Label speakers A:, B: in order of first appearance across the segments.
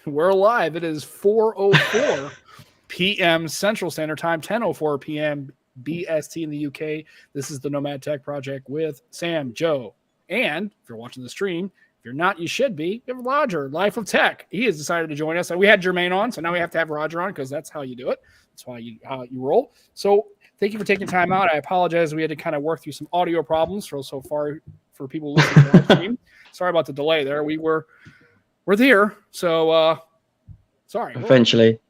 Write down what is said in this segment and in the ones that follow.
A: We're live. It is 4:04 p.m. Central Standard Time, 10:04 p.m. BST in the UK. This is the Nomad Tech Project with Sam, Joe, and if you're watching the stream, if you're not, you should be. We have Roger, Life of Tech. He has decided to join us. And we had Jermaine on, so now we have to have Roger on because that's how you do it. That's how you roll. So thank you for taking time out. I apologize. We had to kind of work through some audio problems so far for people listening to the live stream. Sorry about the delay there. We're there. So sorry.
B: Eventually.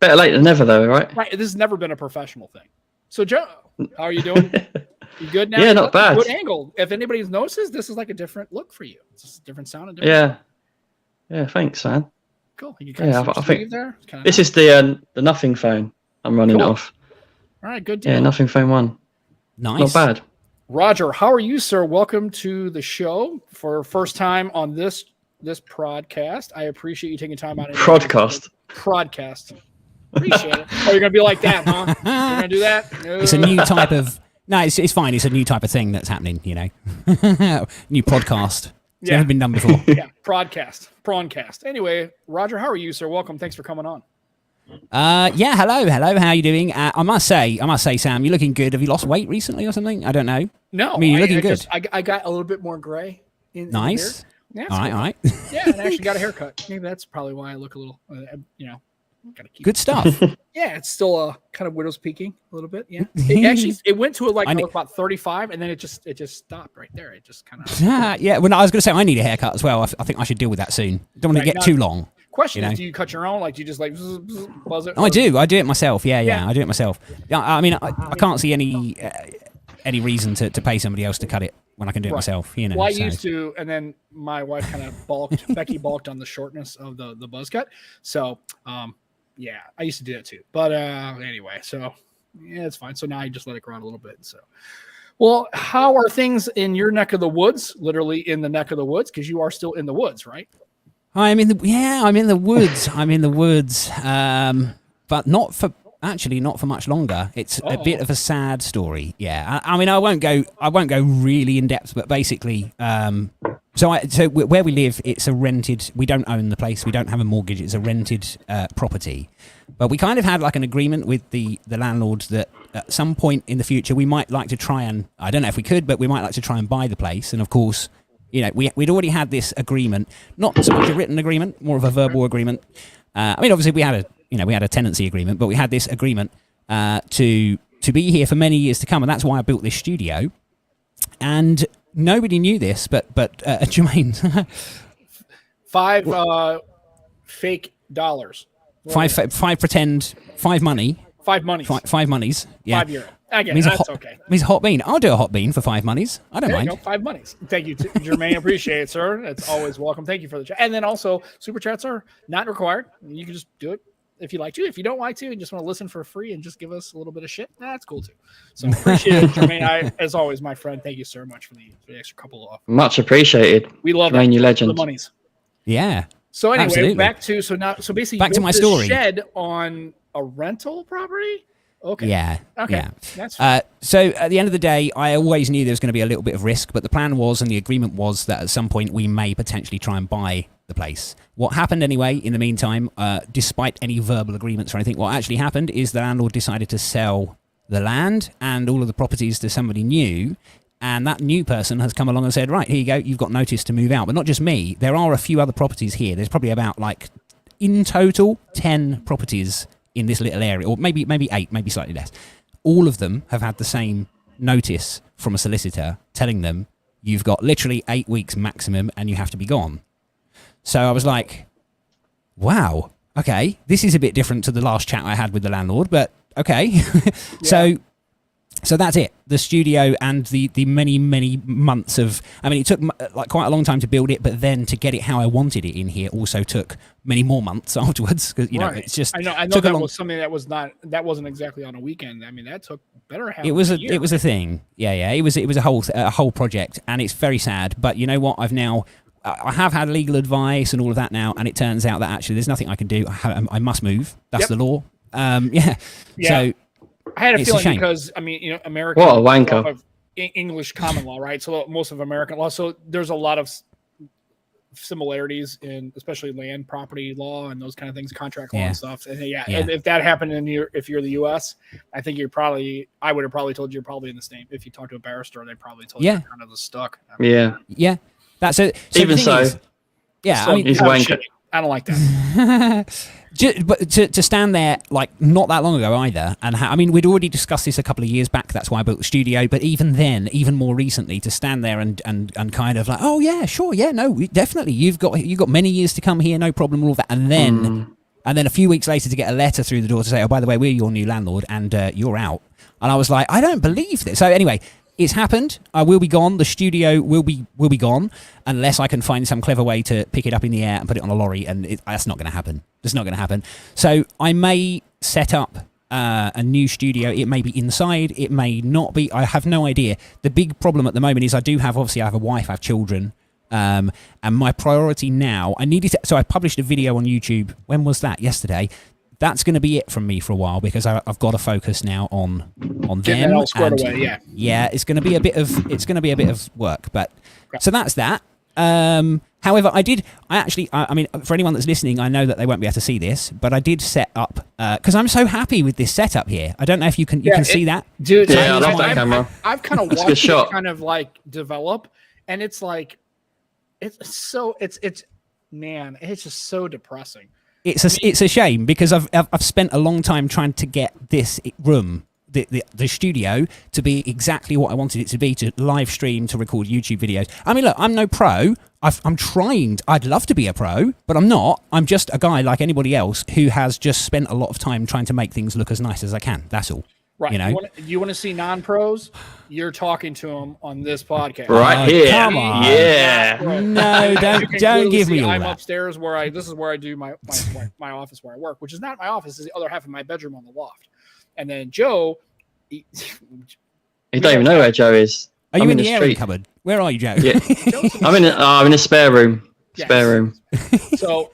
B: Better late than never, though, right?
A: Right. This has never been a professional thing. So, Joe, how are you doing? You good now?
B: Yeah, not bad.
A: Good angle. If anybody notices, this is like a different look for you. It's just a different sound. And different
B: Yeah, thanks, man.
A: Cool. You can I think there.
B: This is the Nothing phone I'm running off.
A: All right, good deal.
B: Yeah, Nothing phone 1.
C: Nice.
B: Not bad.
A: Roger, how are you, sir? Welcome to the show for first time on this podcast. I appreciate you taking time out.
B: Prodcast.
A: Appreciate it. Oh, you're gonna be like that, huh? You're gonna do that? No.
C: It's a new type of. No, it's fine. It's a new type of thing that's happening. You know, new podcast. It's never been done before.
A: Yeah, prancast. Anyway, Roger, how are you, sir? Welcome. Thanks for coming on.
C: Yeah. Hello. How are you doing? I must say, Sam, you're looking good. Have you lost weight recently or something? I don't know.
A: No,
C: I mean, you're looking good.
A: I got a little bit more gray.
C: Nice.
A: Yeah,
C: all right.
A: Yeah, and I actually got a haircut. Maybe that's probably why I look a little, gotta keep
C: good stuff.
A: Yeah, it's still kind of widow's peaking a little bit. Yeah, it went to about 35, and then it just stopped right there. It just kind of
C: yeah. Well, no, I was going to say I need a haircut as well. I think I should deal with that soon. Don't want to get too long.
A: Question is, do you cut your own? Like, do you just like buzz it?
C: I do it myself. Yeah, I do it myself. Yeah, I mean, I can't see any reason to pay somebody else to cut it when I can do it myself. You know.
A: Well, I used to, and then my wife kind of balked. Becky balked on the shortness of the buzz cut. So, yeah, I used to do that too. But anyway, so yeah, it's fine. So now I just let it grow out a little bit. So, well, how are things in your neck of the woods? Literally in the neck of the woods, because you are still in the woods, right?
C: I'm in the woods. I'm in the woods, but not for much longer. It's a bit of a sad story. Yeah, I mean, I won't go really in depth, but basically, so where we live, it's a rented. We don't own the place. We don't have a mortgage. It's a rented property, but we kind of had like an agreement with the landlord that at some point in the future we might like to try and, I don't know if we could, but we might like to try and buy the place. And of course, you know, we'd already had this agreement, not so much a written agreement, more of a verbal agreement. I mean, obviously we had a tenancy agreement, but we had this agreement to be here for many years to come, and that's why I built this studio. And nobody knew this, but Jermaine,
A: $5 fake dollars,
C: five pretend, $5 money,
A: $5 monies,
C: $5 monies, yeah,
A: €5. I get it. That's okay.
C: Means a hot bean. I'll do a hot bean for $5 monies. I don't mind.
A: There you go, $5 monies. Thank you, Jermaine. Appreciate it, sir. It's always welcome. Thank you for the chat. And then also, super chats are not required. You can just do it if you like to. If you don't like to and just want to listen for free and just give us a little bit of shit, that's cool too. So appreciate it, Jermaine. As always, my friend, thank you so much for the extra couple of.
B: Much appreciated.
A: We love
B: Jermaine, you legend.
A: The monies.
C: Yeah.
A: So anyway,
C: absolutely.
A: Basically,
C: back to my story.
A: Shed on a rental property. Okay.
C: Yeah.
A: Okay.
C: Yeah.
A: That's fine.
C: So at the end of the day, I always knew there was going to be a little bit of risk, but the plan was, and the agreement was, that at some point we may potentially try and buy the place. What happened anyway, in the meantime, despite any verbal agreements or anything, what actually happened is the landlord decided to sell the land and all of the properties to somebody new. And that new person has come along and said, right, here you go, you've got notice to move out. But not just me. There are a few other properties here. There's probably about, like, in total, 10 properties in this little area, or maybe 8, maybe slightly less. All of them have had the same notice from a solicitor telling them you've got literally 8 weeks maximum and you have to be gone. So I was like, wow, okay, this is a bit different to the last chat I had with the landlord, but okay. Yeah. So that's it. The studio and the many, many months of, I mean, it took like quite a long time to build it, but then to get it how I wanted it in here also took many more months afterwards. Because, you know, it's just,
A: I know that was something that wasn't exactly on a weekend. I mean, that took better half. It was a
C: thing. Yeah. It was a whole project, and it's very sad. But you know what? I have had legal advice and all of that now, and it turns out that actually there's nothing I can do. I must move. That's the law. Yeah. So
A: I had a feeling because, I mean, you know, America.
B: What a wanker.
A: English common law, right? So most of American law. So there's a lot of similarities in especially land property law and those kind of things, contract law
C: Yeah.
A: and stuff. And and if that happened if you're the US, I think I would have probably told you're probably in the same. If you talk to a barrister, they probably told you you're kind of stuck. I mean,
B: Yeah.
C: That's it. So
B: Even so,
C: I mean,
B: he's wanker.
A: I don't like that.
C: But to stand there like not that long ago either, and I mean we'd already discussed this a couple of years back. That's why I built the studio. But even then, even more recently, to stand there and kind of like, oh yeah, sure, yeah, no, definitely, you've got many years to come here, no problem, all of that, and then a few weeks later to get a letter through the door to say, oh, by the way, we're your new landlord and you're out. And I was like, I don't believe this. So anyway. It's happened. I will be gone. The studio will be gone unless I can find some clever way to pick it up in the air and put it on a lorry. And that's not going to happen. It's not going to happen. So I may set up a new studio. It may be inside. It may not be. I have no idea. The big problem at the moment is I have a wife. I have children. And my priority now, so I published a video on YouTube. When was that? Yesterday. That's going to be it from me for a while because I've got to focus now on them.
A: Getting that all squared away,
C: yeah. It's going to be a bit of work, but so that's that. However, I mean, for anyone that's listening, I know that they won't be able to see this, but I did set up because I'm so happy with this setup here. I don't know if you can see that,
A: dude.
B: Yeah, I love that camera.
A: I've kind of watched it kind of like develop, and it's like it's just so depressing.
C: It's a shame because I've spent a long time trying to get this room, the studio, to be exactly what I wanted it to be, to live stream, to record YouTube videos. I mean, look, I'm no pro. I'm trying. I'd love to be a pro, but I'm not. I'm just a guy like anybody else who has just spent a lot of time trying to make things look as nice as I can. That's all.
A: Right.
C: You know?
A: You want to see non-pros? You're talking to them on this podcast.
B: Right here.
C: Come on.
B: Yeah.
C: No, don't give me all
A: I'm
C: that.
A: upstairs this is where I do my office where I work, which is not my office, is the other half of my bedroom on the loft. And then Joe,
B: You don't even know where Joe is.
C: Are you in the airing
B: street.
C: cupboard? Where are you, Joe?
B: Yeah. I'm in a spare room. Spare room.
A: So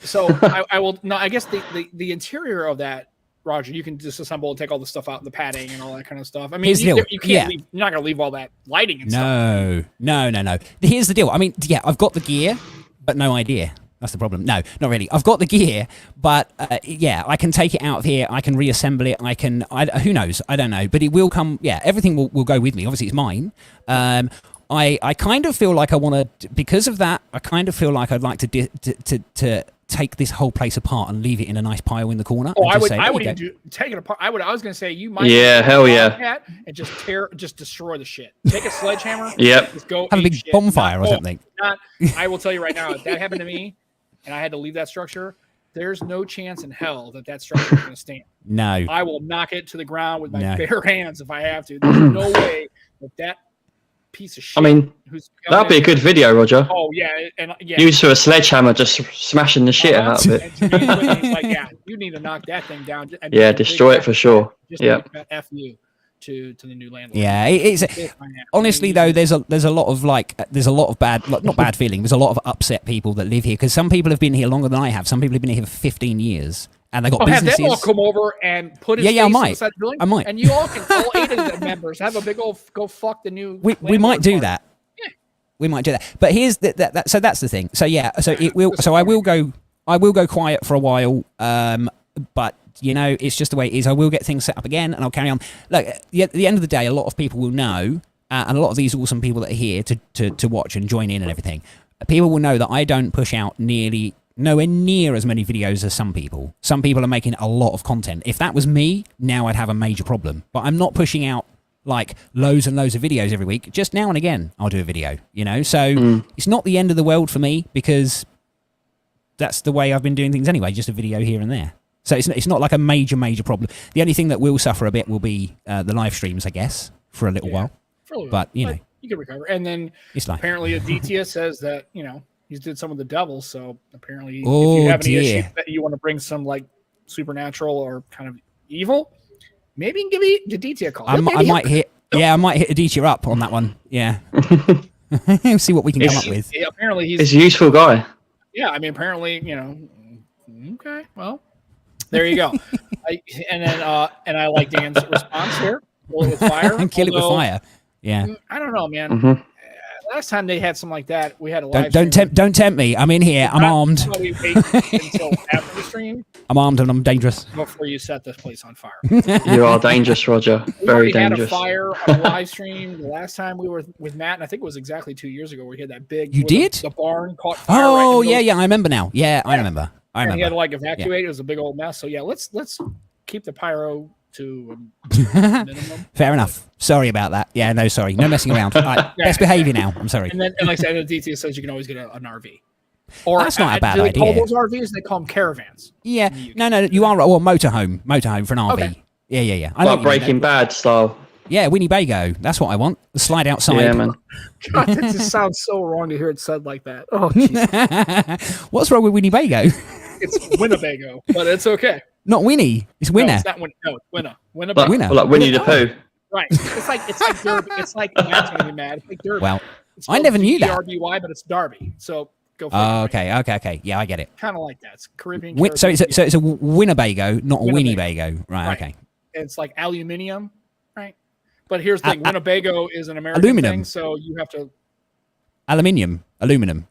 A: I will. No, I guess the interior of that, Roger, you can disassemble and take all the stuff out, the padding and all that kind of stuff. I mean, you can't leave. You're not going to leave all that lighting and stuff.
C: No. Here's the deal. I mean, yeah, I've got the gear, but no idea. That's the problem. No, not really. I've got the gear, but I can take it out of here. I can reassemble it. Who knows? I don't know. But it will come. Yeah, everything will go with me. Obviously, it's mine. I kind of feel like I want to, because of that, I kind of feel like I'd like to take this whole place apart and leave it in a nice pile in the corner.
A: Oh, I would even take it apart. I was going to say you might.
B: Yeah, hell yeah.
A: And just destroy the shit. Take a sledgehammer.
B: Yep.
A: Just go
C: have a big
A: shit.
C: bonfire or something.
A: I will tell you right now, if that happened to me and I had to leave that structure, there's no chance in hell that structure is going to stand.
C: No.
A: I will knock it to the ground with my bare hands if I have to. There's no way that piece of shit.
B: I mean, that'd be a good video, Roger.
A: Oh yeah, and
B: Used to a sledgehammer, just smashing the shit out of it.
A: It's like, yeah, you need to knock that thing down. And
B: destroy it for sure. Yeah.
A: F you to the new landlord.
C: Yeah, it's honestly though, there's a lot of bad, not bad feeling. There's a lot of upset people that live here because some people have been here longer than I have. Some people have been here for 15 years. And they got businesses.
A: Have them all come over and put his face inside the building?
C: I might.
A: And you all can, all 8 of the members, have a big old go fuck the new.
C: We might do that.
A: Yeah.
C: We might do that. But here's so that's the thing. So yeah, so it will. So I will go quiet for a while. But you know, it's just the way it is. I will get things set up again, and I'll carry on. Look, at the end of the day, a lot of people will know, and a lot of these awesome people that are here to watch and join in and everything. People will know that I don't push out nowhere near as many videos as some people. Some people are making a lot of content. If that was me, now I'd have a major problem. But I'm not pushing out like loads and loads of videos every week. Just now and again, I'll do a video, you know? So it's not the end of the world for me because that's the way I've been doing things anyway, just a video here and there. So it's not like a major problem. The only thing that will suffer a bit will be the live streams, I guess, for a little while. But, you know.
A: You can recover. And then apparently Aditya says that, you know, he's did some of the devils, so apparently if you have any issue that you want to bring some like supernatural or kind of evil, maybe you can give Aditya a call. I might hit
C: Aditya up on that one. Yeah. See what we can come up with.
A: Yeah, apparently
B: he's a useful guy.
A: Yeah, I mean apparently, you know, okay, well, there you go. I like Dan's response here. Kill it with fire.
C: Kill it with fire. Yeah.
A: I don't know, man. last time they had something like that, we had a live
C: Don't tempt me. I'm in here. I'm armed.
A: Wait until after the stream.
C: I'm armed and I'm dangerous.
A: Before you set this place on fire.
B: You are dangerous, Roger. Very dangerous.
A: We had a fire on a live stream the last time we were with Matt, and I think it was exactly 2 years ago. We had that big.
C: You did?
A: The barn caught fire.
C: Oh yeah. I remember now. Yeah, I remember.
A: And he had to like evacuate. It was a big old mess. So yeah, let's keep the pyro to minimum.
C: Fair enough. Sorry about that. Yeah, no, sorry. No messing around. Right, best behavior now. I'm sorry.
A: And like I said, the DT says you can always get an RV. Or
C: that's not a bad
A: do they
C: idea.
A: call those RVs? They call them caravans.
C: Yeah. No, you are right. Or motorhome for an RV.
A: Okay.
C: Yeah.
B: Like Breaking Bad style.
C: Yeah, Winnebago. That's what I want. The slide outside.
B: Yeah, man.
A: God, that just sounds so wrong to hear it said like that. Oh, jeez.
C: What's wrong with Winnebago?
A: It's Winnebago, but it's okay.
C: Not Winnie. It's Winner.
A: No, it's not it's Winner. Winnebago.
C: Winner.
B: Like Winnie the Pooh.
A: Right. It's like Derby. It's like Matt's gonna be mad. It's like Derby.
C: Well, I never knew that.
A: DRBY, but it's Derby. So go for it.
C: Oh, okay. Yeah, I get it.
A: Kind of like that. It's Caribbean.
C: So it's a Winnebago, not a Winnebago. Right. Okay.
A: It's like aluminium, right? But here's the thing: Winnebago is an American
C: aluminum
A: thing, so you have to.
C: Aluminum.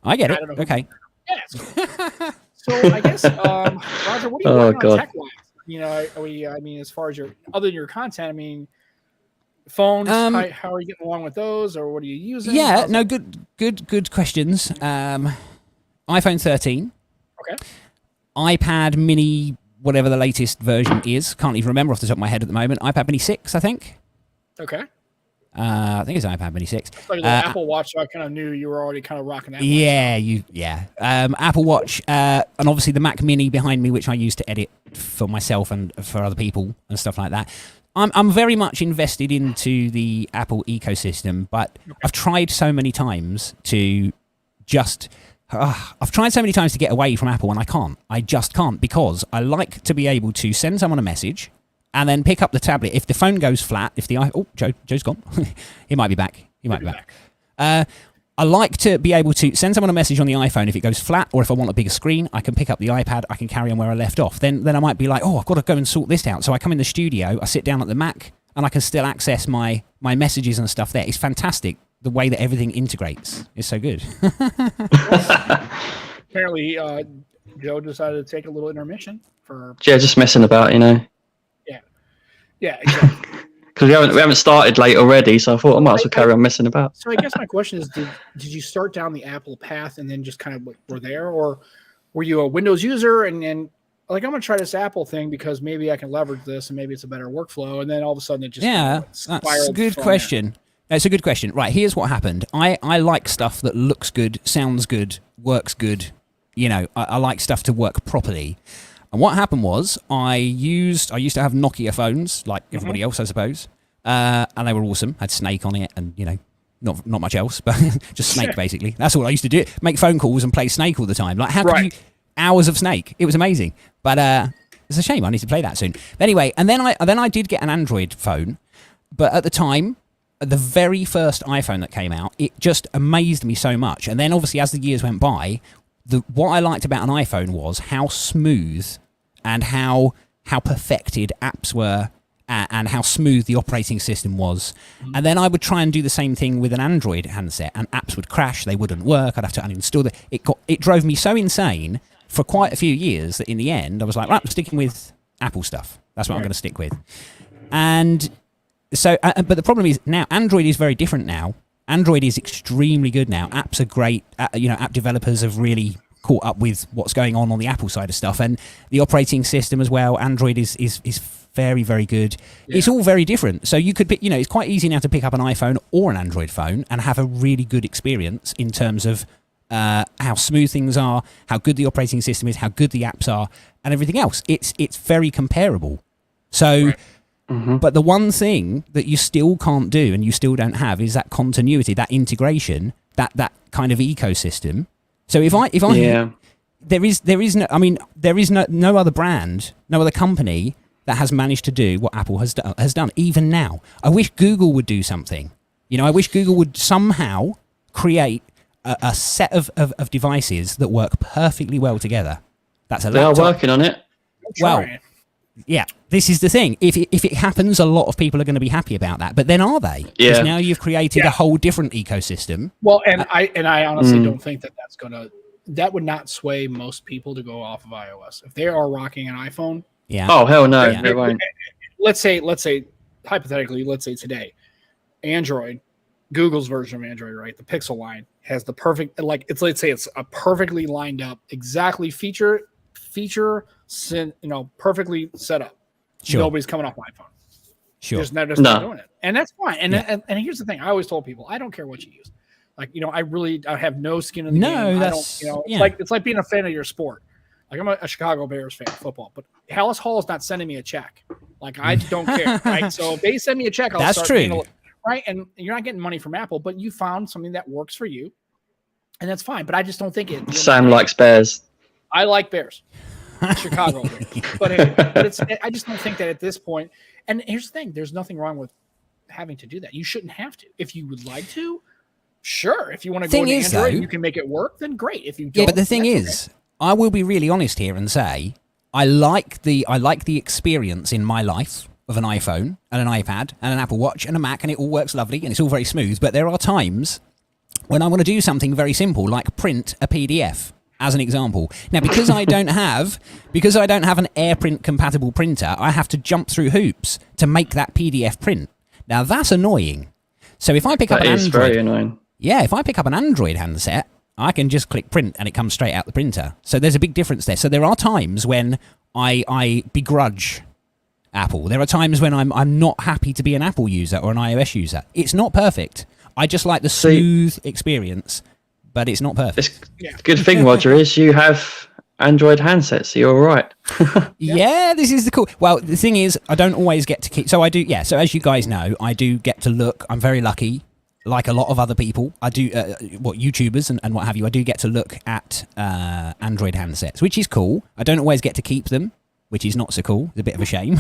C: I get it. Okay.
A: Yeah. So I guess, Roger, what are you working on tech-wise? You know, I mean, as far as other than your content, I mean, phones. How are you getting along with those, or what are you using?
C: Yeah, good questions. iPhone 13.
A: Okay.
C: iPad Mini, whatever the latest version is. Can't even remember off the top of my head at the moment. iPad Mini 6, I think.
A: Okay.
C: I think it's iPad Mini 6.
A: Like the Apple Watch, so I kind of knew you were already kind of rocking that.
C: Yeah. Apple Watch, and obviously the Mac Mini behind me, which I use to edit for myself and for other people and stuff like that. I'm very much invested into the Apple ecosystem, but I've tried so many times to just. I've tried so many times to get away from Apple, and I can't. I just can't, because I like to be able to send someone a message and then pick up the tablet. If the phone goes flat, Joe's gone. He might be back. I like to be able to send someone a message on the iPhone if it goes flat, or if I want a bigger screen, I can pick up the iPad, I can carry on where I left off. Then I might be like, I've got to go and sort this out. So I come in the studio, I sit down at the Mac, and I can still access my messages and stuff there. It's fantastic, the way that everything integrates. It's so good.
A: Apparently, Joe decided to take a little intermission for...
B: Yeah, just messing about,
A: Yeah, exactly.
B: Because we haven't started late already, so I thought I might as well carry on messing about.
A: So I guess my question is, did you start down the Apple path and then just kind of were there, or were you a Windows user and like, I'm going to try this Apple thing because maybe I can leverage this and maybe it's a better workflow, and then all of a sudden it just
C: that's a good question. That's a good question. Right, here's what happened. I like stuff that looks good, sounds good, works good. I like stuff to work properly. And what happened was I used to have Nokia phones like everybody else, I suppose, and they were awesome. Had Snake on it, and not much else, but just Snake basically. That's all I used to do. Make phone calls and play Snake all the time. Like, how could you? Hours of Snake. It was amazing. But it's a shame. I need to play that soon. But anyway, and then I did get an Android phone, but at the time, the very first iPhone that came out, it just amazed me so much. And then obviously as the years went by, what I liked about an iPhone was how smooth and how perfected apps were, and how smooth the operating system was. And then I would try and do the same thing with an Android handset, and apps would crash, they wouldn't work, I'd have to uninstall them. It drove me so insane for quite a few years that in the end I was like, right, I'm sticking with Apple stuff. That's what I'm going to stick with. And so, but the problem is now Android is very different now. Android is extremely good now. Apps are great. App developers have really caught up with what's going on the Apple side of stuff, and the operating system as well. Android is very, very good. Yeah. It's all very different. So you could pick, it's quite easy now to pick up an iPhone or an Android phone and have a really good experience in terms of how smooth things are, how good the operating system is, how good the apps are, and everything else. It's very comparable. So. Right. Mm-hmm. But the one thing that you still can't do and you still don't have is that continuity, that integration, that kind of ecosystem. So if I there is no other brand, no other company that has managed to do what Apple has done even now. I wish Google would do something. I wish Google would somehow create a set of devices that work perfectly well together. That's a laptop.
B: They are working on it.
C: Well, Yeah, this is the thing. If it happens, a lot of people are going to be happy about that. But then are they?
B: Yeah.
C: Because now you've created a whole different ecosystem.
A: Well, and I honestly don't think that would not sway most people to go off of iOS. If they are rocking an iPhone,
B: Oh hell no,
C: Yeah.
B: they won't.
A: let's say hypothetically, let's say today, Android, Google's version of Android, right? The Pixel line has the perfect, let's say it's a perfectly lined up, exactly perfectly set up.
C: Sure.
A: Nobody's coming off my phone.
C: Sure.
A: They're just not doing it, and that's fine. And here's the thing: I always told people, I don't care what you use. Like, I have no skin in the game.
C: That's
A: it's like being a fan of your sport. Like, I'm a Chicago Bears fan of football, but Hallis Hall is not sending me a check. Like, I don't care, right? So if they send me a check, I'll
C: That's
A: start
C: true.
A: Right? And you're not getting money from Apple, but you found something that works for you, and that's fine. But I just don't think it.
B: Sam likes bears.
A: I like Bears, Chicago Bears, but I just don't think that at this point. And here's the thing: there's nothing wrong with having to do that. You shouldn't have to. If you would like to, sure. If you want to go to Android, and you can make it work. Then great. If you don't,
C: but the thing is, I will be really honest here and say I like the experience in my life of an iPhone and an iPad and an Apple Watch and a Mac, and it all works lovely and it's all very smooth. But there are times when I want to do something very simple, like print a PDF, as an example. Now, because I don't have an AirPrint compatible printer, I have to jump through hoops to make that PDF print. Now, that's annoying. So if I pick up an Android,
B: very annoying.
C: Yeah, if I pick up an Android handset, I can just click print and it comes straight out the printer. So there's a big difference there. So there are times when I begrudge Apple. There are times when I'm not happy to be an Apple user or an iOS user. It's not perfect. I just like the smooth experience, but it's not perfect.
B: The good thing, Roger, is you have Android handsets, so you're all right.
C: Yeah, this is the cool. Well, the thing is, I don't always get to keep. So I do. Yeah. So as you guys know, I do get to look. I'm very lucky. Like a lot of other people, I do, YouTubers and what have you, I do get to look at Android handsets, which is cool. I don't always get to keep them, which is not so cool. It's a bit of a shame.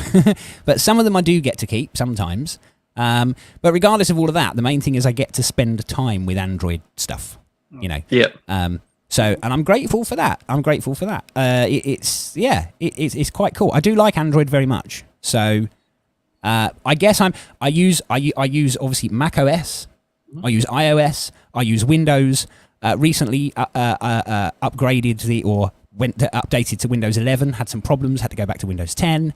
C: But some of them I do get to keep sometimes. But regardless of all of that, the main thing is I get to spend time with Android stuff,
B: Yep.
C: So, and I'm grateful for that. It's quite cool. I do like Android very much. So, I guess I use obviously Mac OS. I use iOS. I use Windows. Recently updated updated to Windows 11. Had some problems. Had to go back to Windows 10.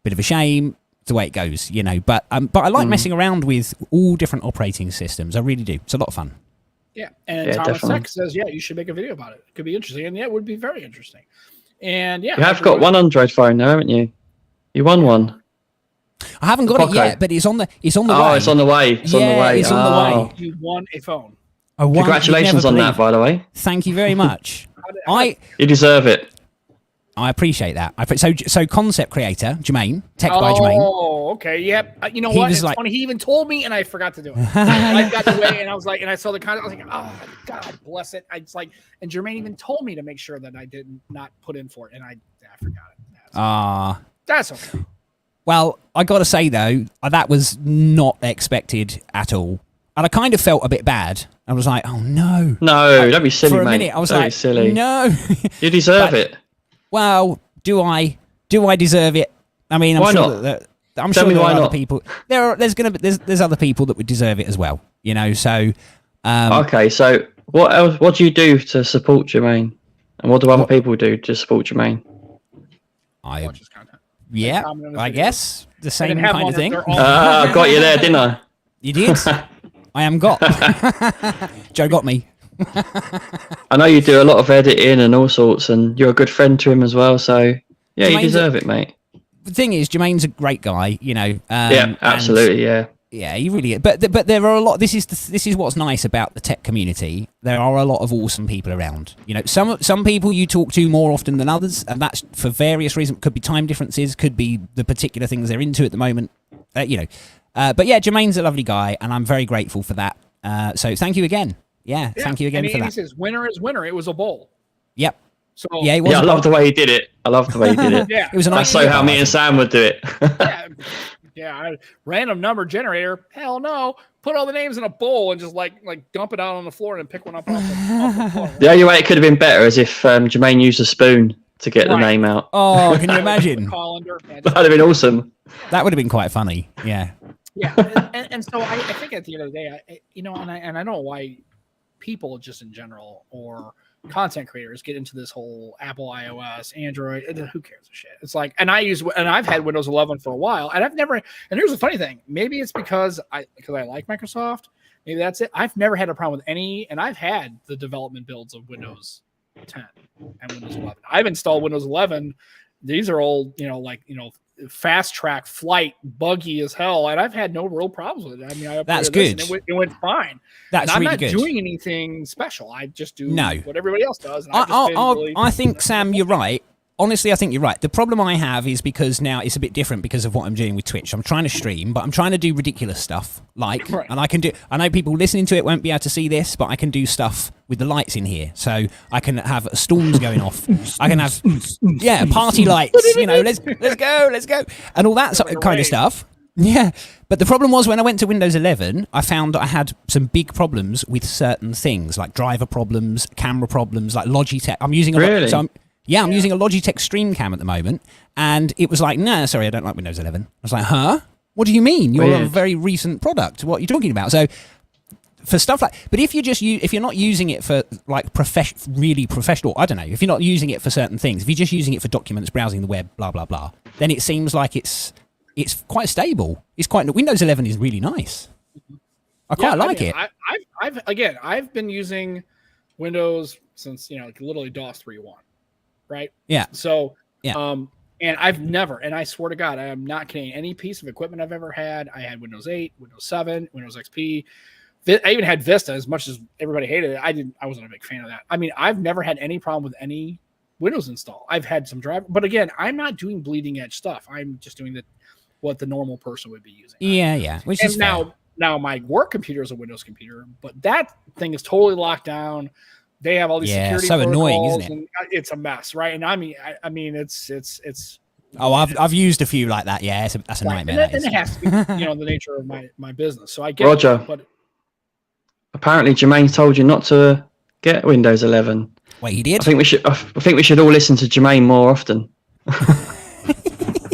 C: Bit of a shame. It's the way it goes, But I like messing around with all different operating systems. I really do. It's a lot of fun.
A: Yeah, and Thomas Tech says, you should make a video about it. It could be interesting, and it would be very interesting. And
B: you have got one Android phone now, haven't you? You won one.
C: I haven't got it yet, but it's on the way.
B: Oh, it's on the way. It's on the way.
C: It's on the way.
A: You won a phone.
B: Congratulations on that, by the way.
C: Thank you very much.
B: You deserve it.
C: I appreciate that. So concept creator Jermaine, Tech by Jermaine.
A: Oh, okay, yep. You know what? It's funny. He even told me, and I forgot to do it. I got away, and I was like, and I saw the content. I was like, oh God, bless it. And Jermaine even told me to make sure that I did not put in for it, and I forgot it. That's okay.
C: Well, I got to say though, that was not expected at all, and I kind of felt a bit bad. I was like, oh no,
B: don't be silly,
C: for a
B: mate.
C: minute, I was
B: don't
C: like,
B: be silly.
C: No,
B: you deserve it.
C: Well, do I deserve it? I mean, I'm
B: why
C: sure
B: not?
C: that I'm sure there are other people. There's other people that would deserve it as well. So.
B: Okay, so what else? What do you do to support Jermaine, and what do other people do to support Jermaine?
A: Watch his content.
C: Yeah, I guess the same kind of thing.
B: I got you there, didn't I?
C: You did. I am got. Joe got me.
B: I know you do a lot of editing and all sorts, and you're a good friend to him as well. So yeah, you deserve it, mate.
C: The thing is, Jermaine's a great guy.
B: Yeah, absolutely.
C: Yeah, he really is. But there are a lot. This is what's nice about the tech community. There are a lot of awesome people around. Some people you talk to more often than others, and that's for various reasons. Could be time differences. Could be the particular things they're into at the moment. But yeah, Jermaine's a lovely guy, and I'm very grateful for that. So thank you again. Yeah, thank you again for that.
A: He says, winner is winner. It was a bowl.
C: Yep.
A: So
C: yeah,
B: I love the way he did it.
A: Yeah,
C: it was a nice.
B: That's how me and Sam would do it.
A: Random number generator. Hell no. Put all the names in a bowl and just like dump it out on the floor and pick one up off the floor.
B: The only way it could have been better is if Jermaine used a spoon to get the name out.
C: Oh, can you imagine?
A: Colander.
B: That'd have been awesome.
C: That would have been quite funny. Yeah.
A: Yeah, and so I think at the end of the day, I don't know why people just in general or content creators get into this whole Apple, iOS, Android. Who cares a shit? It's like, and I've had Windows 11 for a while, and I've never. And here's the funny thing: maybe it's because I like Microsoft. Maybe that's it. I've never had a problem with any, and I've had the development builds of Windows 10 and Windows 11. I've installed Windows 11. These are old, fast track flight, buggy as hell, and I've had no real problems with it. I mean,
C: that's good.
A: It went fine.
C: That's
A: and I'm
C: really
A: not
C: good.
A: Doing anything special. I just do
C: No.
A: what everybody else does. And
C: I think, Sam, you're right. Honestly, I think you're right. The problem I have is because now it's a bit different because of what I'm doing with Twitch. I'm trying to stream, but I'm trying to do ridiculous stuff. And I know people listening to it won't be able to see this, but I can do stuff with the lights in here. So I can have storms going off. I can have, party lights, let's go. And all that kind of stuff. Yeah. But the problem was when I went to Windows 11, I found I had some big problems with certain things, like driver problems, camera problems, like Logitech. I'm using I'm using a Logitech Stream Cam at the moment, and it was like, nah, sorry, I don't like Windows 11. I was like, huh? What do you mean? You're a very recent product. What are you talking about? So for stuff like, but if you're not using it for like really professional, I don't know, if you're not using it for certain things, if you're just using it for documents, browsing the web, blah blah blah, then it seems like it's quite stable. Windows 11 is really nice. I quite like it.
A: I've been using Windows since literally DOS 3.1. Right.
C: Yeah.
A: So, and I've never, and I swear to God, I am not kidding. Any piece of equipment I've ever had, I had Windows 8, Windows 7, Windows XP. I even had Vista. As much as everybody hated it, I wasn't a big fan of that. I mean, I've never had any problem with any Windows install. I've had some driver, but again, I'm not doing bleeding edge stuff. I'm just doing what the normal person would be using.
C: Yeah. Which is
A: now my work computer is a Windows computer, but that thing is totally locked down. They have all these security
C: so annoying, isn't it?
A: And it's a mess, right? And I mean, it's.
C: Oh, I've used a few like that. Yeah, that's a nightmare.
A: And it has to be, the nature of my business. So I get
B: Roger.
A: But
B: apparently, Jermaine told you not to get Windows 11.
C: Wait, he did?
B: I think we should all listen to Jermaine more often.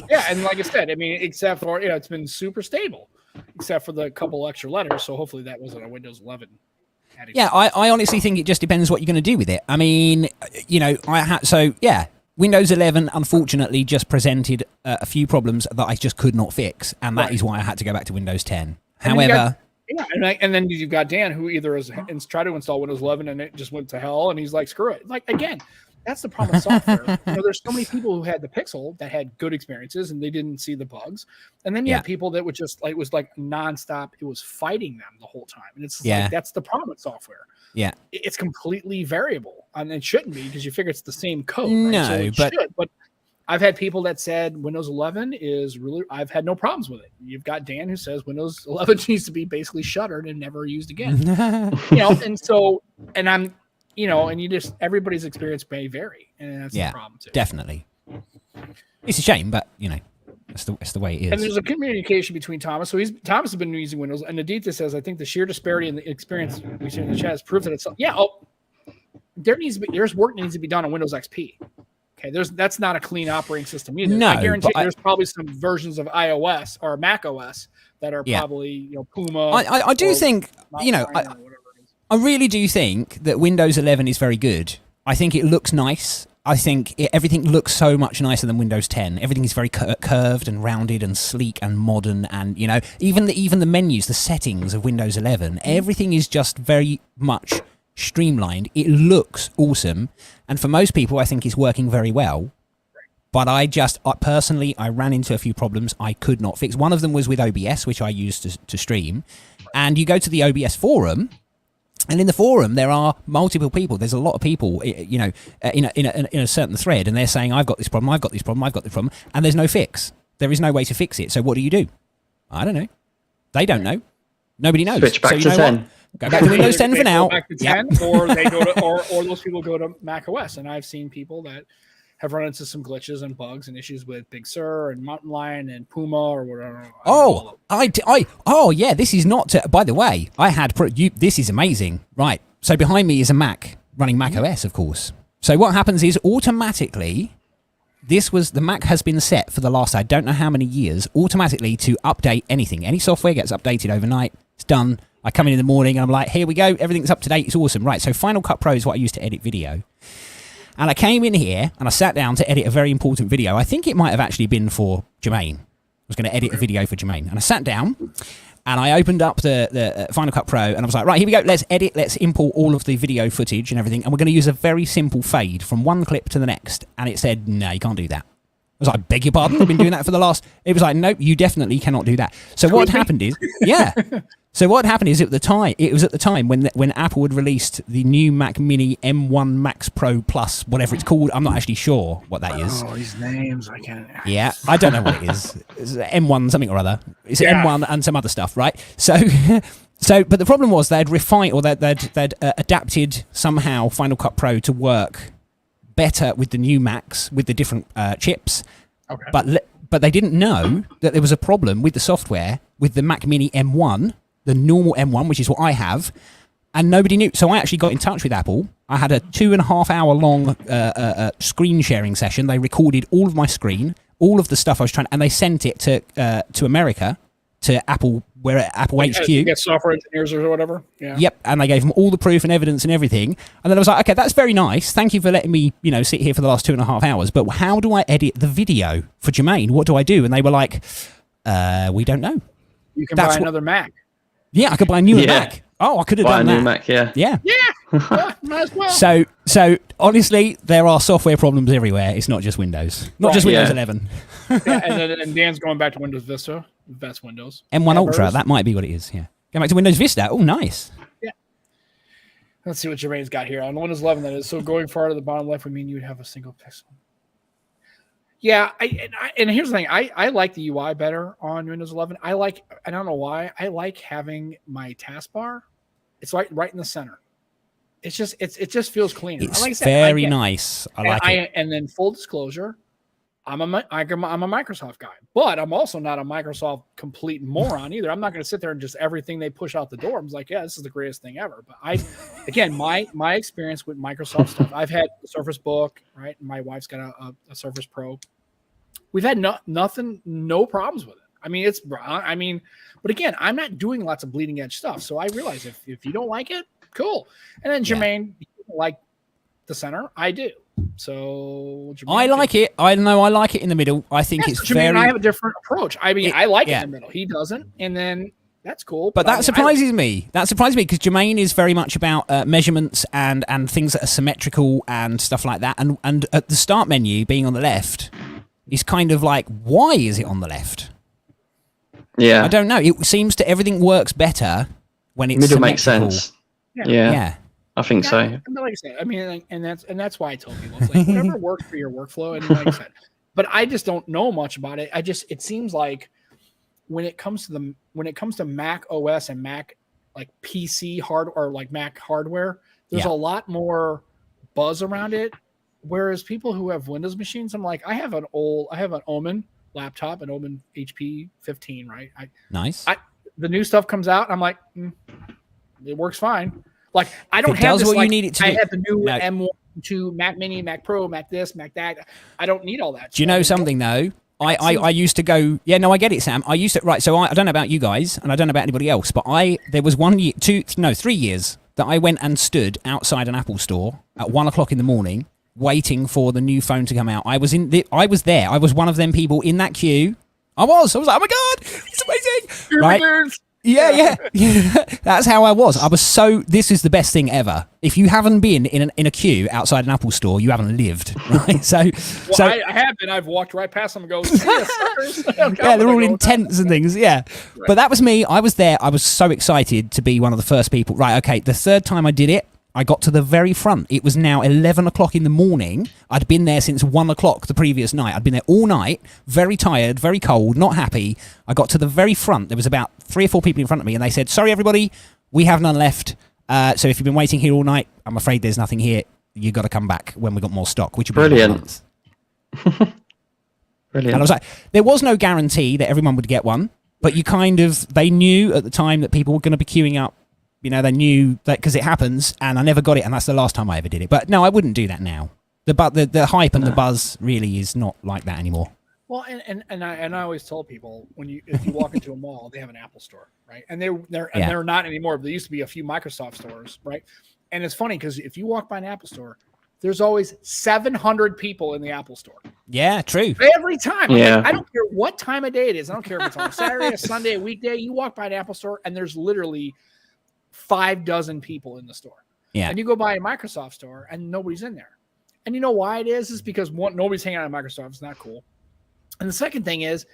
A: Yeah, and like I said, I mean, except for it's been super stable, except for the couple extra letters. So hopefully that wasn't a Windows 11.
C: Yeah, I honestly think it just depends what you're going to do with it. I mean, Windows 11 unfortunately just presented a few problems that I just could not fix, and that is why I had to go back to Windows 10. However,
A: and then you've got Dan who either has tried to install Windows 11 and it just went to hell, and he's like, screw it. Like again, that's the problem with software. There's so many people who had the Pixel that had good experiences and they didn't see the bugs. And then you have people that would just it was like nonstop. It was fighting them the whole time. And it's like, that's the problem with software. Yeah. It's completely variable, and it shouldn't be because you figure it's the same code. Right?
C: No,
A: but I've had people that said Windows 11 is really, I've had no problems with it. You've got Dan who says Windows 11 needs to be basically shuttered and never used again. And so, and I'm, and you just, everybody's experience may vary, and that's the problem too.
C: Definitely. It's a shame, but that's the way it is.
A: And there's a communication between Thomas. So Thomas has been using Windows, and Aditya says, I think the sheer disparity in the experience we see in the chat has proved that it's there's work needs to be done on Windows XP. Okay, that's not a clean operating system either.
C: No,
A: I guarantee there's probably some versions of iOS or Mac OS that are probably Puma.
C: I do think I really do think that Windows 11 is very good. I think it looks nice. I think everything looks so much nicer than Windows 10. Everything is very curved and rounded and sleek and modern, and even the menus, the settings of Windows 11, everything is just very much streamlined. It looks awesome, and for most people, I think it's working very well. But personally, I ran into a few problems I could not fix. One of them was with OBS, which I used to stream, and you go to the OBS forum. And in the forum, there are multiple people. There's a lot of people, in a certain thread, and they're saying, "I've got this problem. I've got this problem. I've got this problem," and there's no fix. There is no way to fix it. So what do? I don't know. They don't know. Nobody knows.
B: Switch back to 10.
C: Go back to Windows 10 for now.
A: Go back to 10, or they go to, or those people go to Mac OS. And I've seen people that have run into some glitches and bugs and issues with Big Sur and Mountain Lion and Puma or whatever. This is not. By the way, I had. This is amazing, right? So behind me is a Mac running Mac OS, of course.
C: So what happens is automatically, the Mac has been set for the last, I don't know how many years, automatically to update anything. Any software gets updated overnight. It's done. I come in the morning and I'm like, here we go. Everything's up to date. It's awesome. Right. So Final Cut Pro is what I use to edit video. And I came in here and I sat down to edit a very important video. I think it might have actually been for Jermaine. I was going to edit a video for Jermaine. And I sat down and I opened up the Final Cut Pro and I was like, right, here we go. Let's edit. Let's import all of the video footage and everything. And we're going to use a very simple fade from one clip to the next. And it said, no, you can't do that. I was like, beg your pardon? I've been doing that for the last... It was like, nope, you definitely cannot do that. So what happened is... Yeah. So what happened is at the time, it was at the time when Apple had released the new Mac Mini M1 Max Pro Plus, whatever it's called. I'm not actually sure what that is.
A: Oh, these names, I can't...
C: Yeah, I don't know what it is. It's M1 something or other. It's M1 and some other stuff, right? So, but the problem was they'd refined, or they'd adapted somehow Final Cut Pro to work better with the new Macs, with the different chips. Okay. But they didn't know that there was a problem with the software with the Mac Mini M1, the normal M1, which is what I have, and nobody knew. So I actually got in touch with Apple. I had a 2.5 hour long screen sharing session. They recorded all of my screen, all of the stuff I was trying, and they sent it to America, to Apple, where Apple HQ.
A: You get software engineers or whatever. Yeah.
C: Yep, and they gave them all the proof and evidence and everything. And then I was like, okay, that's very nice. Thank you for letting me, sit here for the last 2.5 hours. But how do I edit the video for Jermaine? What do I do? And they were like, we don't know.
A: You can buy another Mac.
C: Yeah, I could buy a newer Mac. Oh, I could have done that.
B: Buy a new Mac, yeah.
C: Yeah.
A: Yeah, might as well.
C: So honestly, there are software problems everywhere. It's not just Windows. Not just Windows 11.
A: And Dan's going back to Windows Vista. That's Windows.
C: M1 Ultra, that might be what it is, yeah. Go back to Windows Vista. Oh, nice.
A: Yeah. Let's see what Jermaine's got here. On Windows 11, that is. So going far to the bottom left would mean you would have a single pixel. Yeah, and here's the thing. I like the UI better on Windows 11. I don't know why. I like having my taskbar. It's right in the center. It's just it just feels cleaner.
C: It's
A: like I said,
C: very nice. I like it.
A: And then full disclosure, I'm a Microsoft guy, but I'm also not a Microsoft complete moron either. I'm not going to sit there and just everything they push out the door. I'm like, yeah, this is the greatest thing ever. But my experience with Microsoft stuff, I've had the Surface Book, right? My wife's got a Surface Pro. We've had no problems with it. But again, I'm not doing lots of bleeding edge stuff. So I realize if you don't like it, cool. And then Jermaine, you don't like the center, I do. So Jermaine,
C: I like it. I know I like it in the middle. I think it's
A: Jermaine
C: very.
A: And I have a different approach. I like it in the middle. He doesn't, and then that's cool.
C: But that surprises me. That surprises me because Jermaine is very much about measurements and things that are symmetrical and stuff like that. And at the start menu being on the left is kind of like, why is it on the left?
B: Yeah,
C: I don't know. It seems to everything works better when it's
B: middle makes
C: symmetrical.
B: sense. Yeah. I think so.
A: Like I said, and that's why I told people it's like whatever works for your workflow. And like I said, but I just don't know much about it. It seems like when it comes to Mac OS and Mac like PC hardware or like Mac hardware, there's a lot more buzz around it. Whereas people who have Windows machines, I'm like, I have an Omen laptop, an Omen HP 15, right?
C: Nice.
A: The new stuff comes out, I'm like, it works fine. Like I don't
C: it
A: have
C: does
A: this.
C: What
A: like,
C: you need it to
A: I
C: do.
A: have the new M1 to Mac Mini, Mac Pro, Mac this, Mac that. I don't need all that.
C: Do you know something though? I used to go. Yeah, no, I get it, Sam. I used to right. So I don't know about you guys, and I don't know about anybody else, but there was 3 years that I went and stood outside an Apple store at 1 o'clock in the morning, waiting for the new phone to come out. I was there. I was one of them people in that queue. I was like, oh my god, it's amazing, right? Yeah. That's how I was. This is the best thing ever. If you haven't been in a queue outside an Apple store, you haven't lived, right? So
A: I have been. I've walked right past them and go,
C: yeah, they're all intense and things, yeah. Right. But that was me. I was there. I was so excited to be one of the first people. Right, okay, the third time I did it, I got to the very front. It was now 11 o'clock in the morning. I'd been there since 1 o'clock the previous night. I'd been there all night, very tired, very cold, not happy. I got to the very front. There was about 3 or 4 people in front of me, and they said, sorry, everybody, we have none left. So if you've been waiting here all night, I'm afraid there's nothing here. You got to come back when we got more stock, which will be
B: brilliant. Brilliant.
C: And I was like, there was no guarantee that everyone would get one, but they knew at the time that people were going to be queuing up You know, they knew that because it happens, and I never got it, and that's the last time I ever did it. But no, I wouldn't do that now. The hype and the buzz really is not like that anymore.
A: Well, and I always tell people if you walk into a mall, they have an Apple store, right? And they're not anymore. But there used to be a few Microsoft stores, right? And it's funny because if you walk by an Apple store, there's always 700 people in the Apple store.
C: Yeah, true.
A: Every time.
B: Yeah.
A: I don't care what time of day it is. I don't care if it's on a Saturday, a Sunday, a weekday. You walk by an Apple store, and there's literally 6 people in the store.
C: Yeah.
A: And you go by a Microsoft store, and nobody's in there. And you know why it is? It's because one, nobody's hanging out at Microsoft. It's not cool. And the second thing is,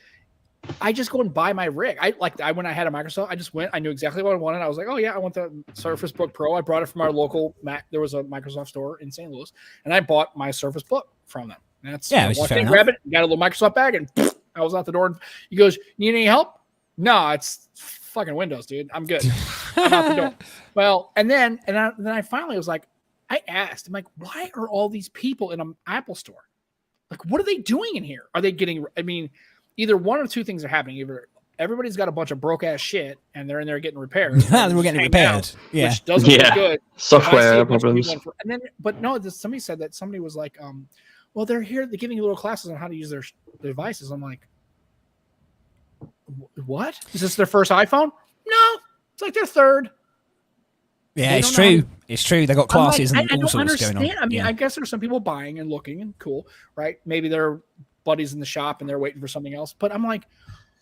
A: I just go and buy my rig. When I had a Microsoft, I just went. I knew exactly what I wanted. I was like, oh yeah, I want the Surface Book Pro. I brought it from our local Mac. There was a Microsoft store in St. Louis, and I bought my Surface Book from them. And that's grab it, got a little Microsoft bag, and I was out the door. And he goes, "Need any help?" No, it's fucking Windows, dude. I'm good. I'm out the door. Well, and then I finally was like, I asked, I'm like, why are all these people in an Apple store? Like, what are they doing in here? Are they getting? I mean, either one or two things are happening. Either everybody's got a bunch of broke ass shit and they're in there getting repaired.
C: We're getting repaired.
A: Which doesn't look good.
B: Software problems.
A: And then, but no, somebody said that somebody was like, well, they're here. They're giving you little classes on how to use their devices. I'm like, what? Is this their first iPhone? No, it's like their third.
C: Yeah, it's true. It's true. They got classes and all sorts going on.
A: I mean, I guess there's some people buying and looking and cool, right? Maybe they're buddies in the shop and they're waiting for something else. But I'm like,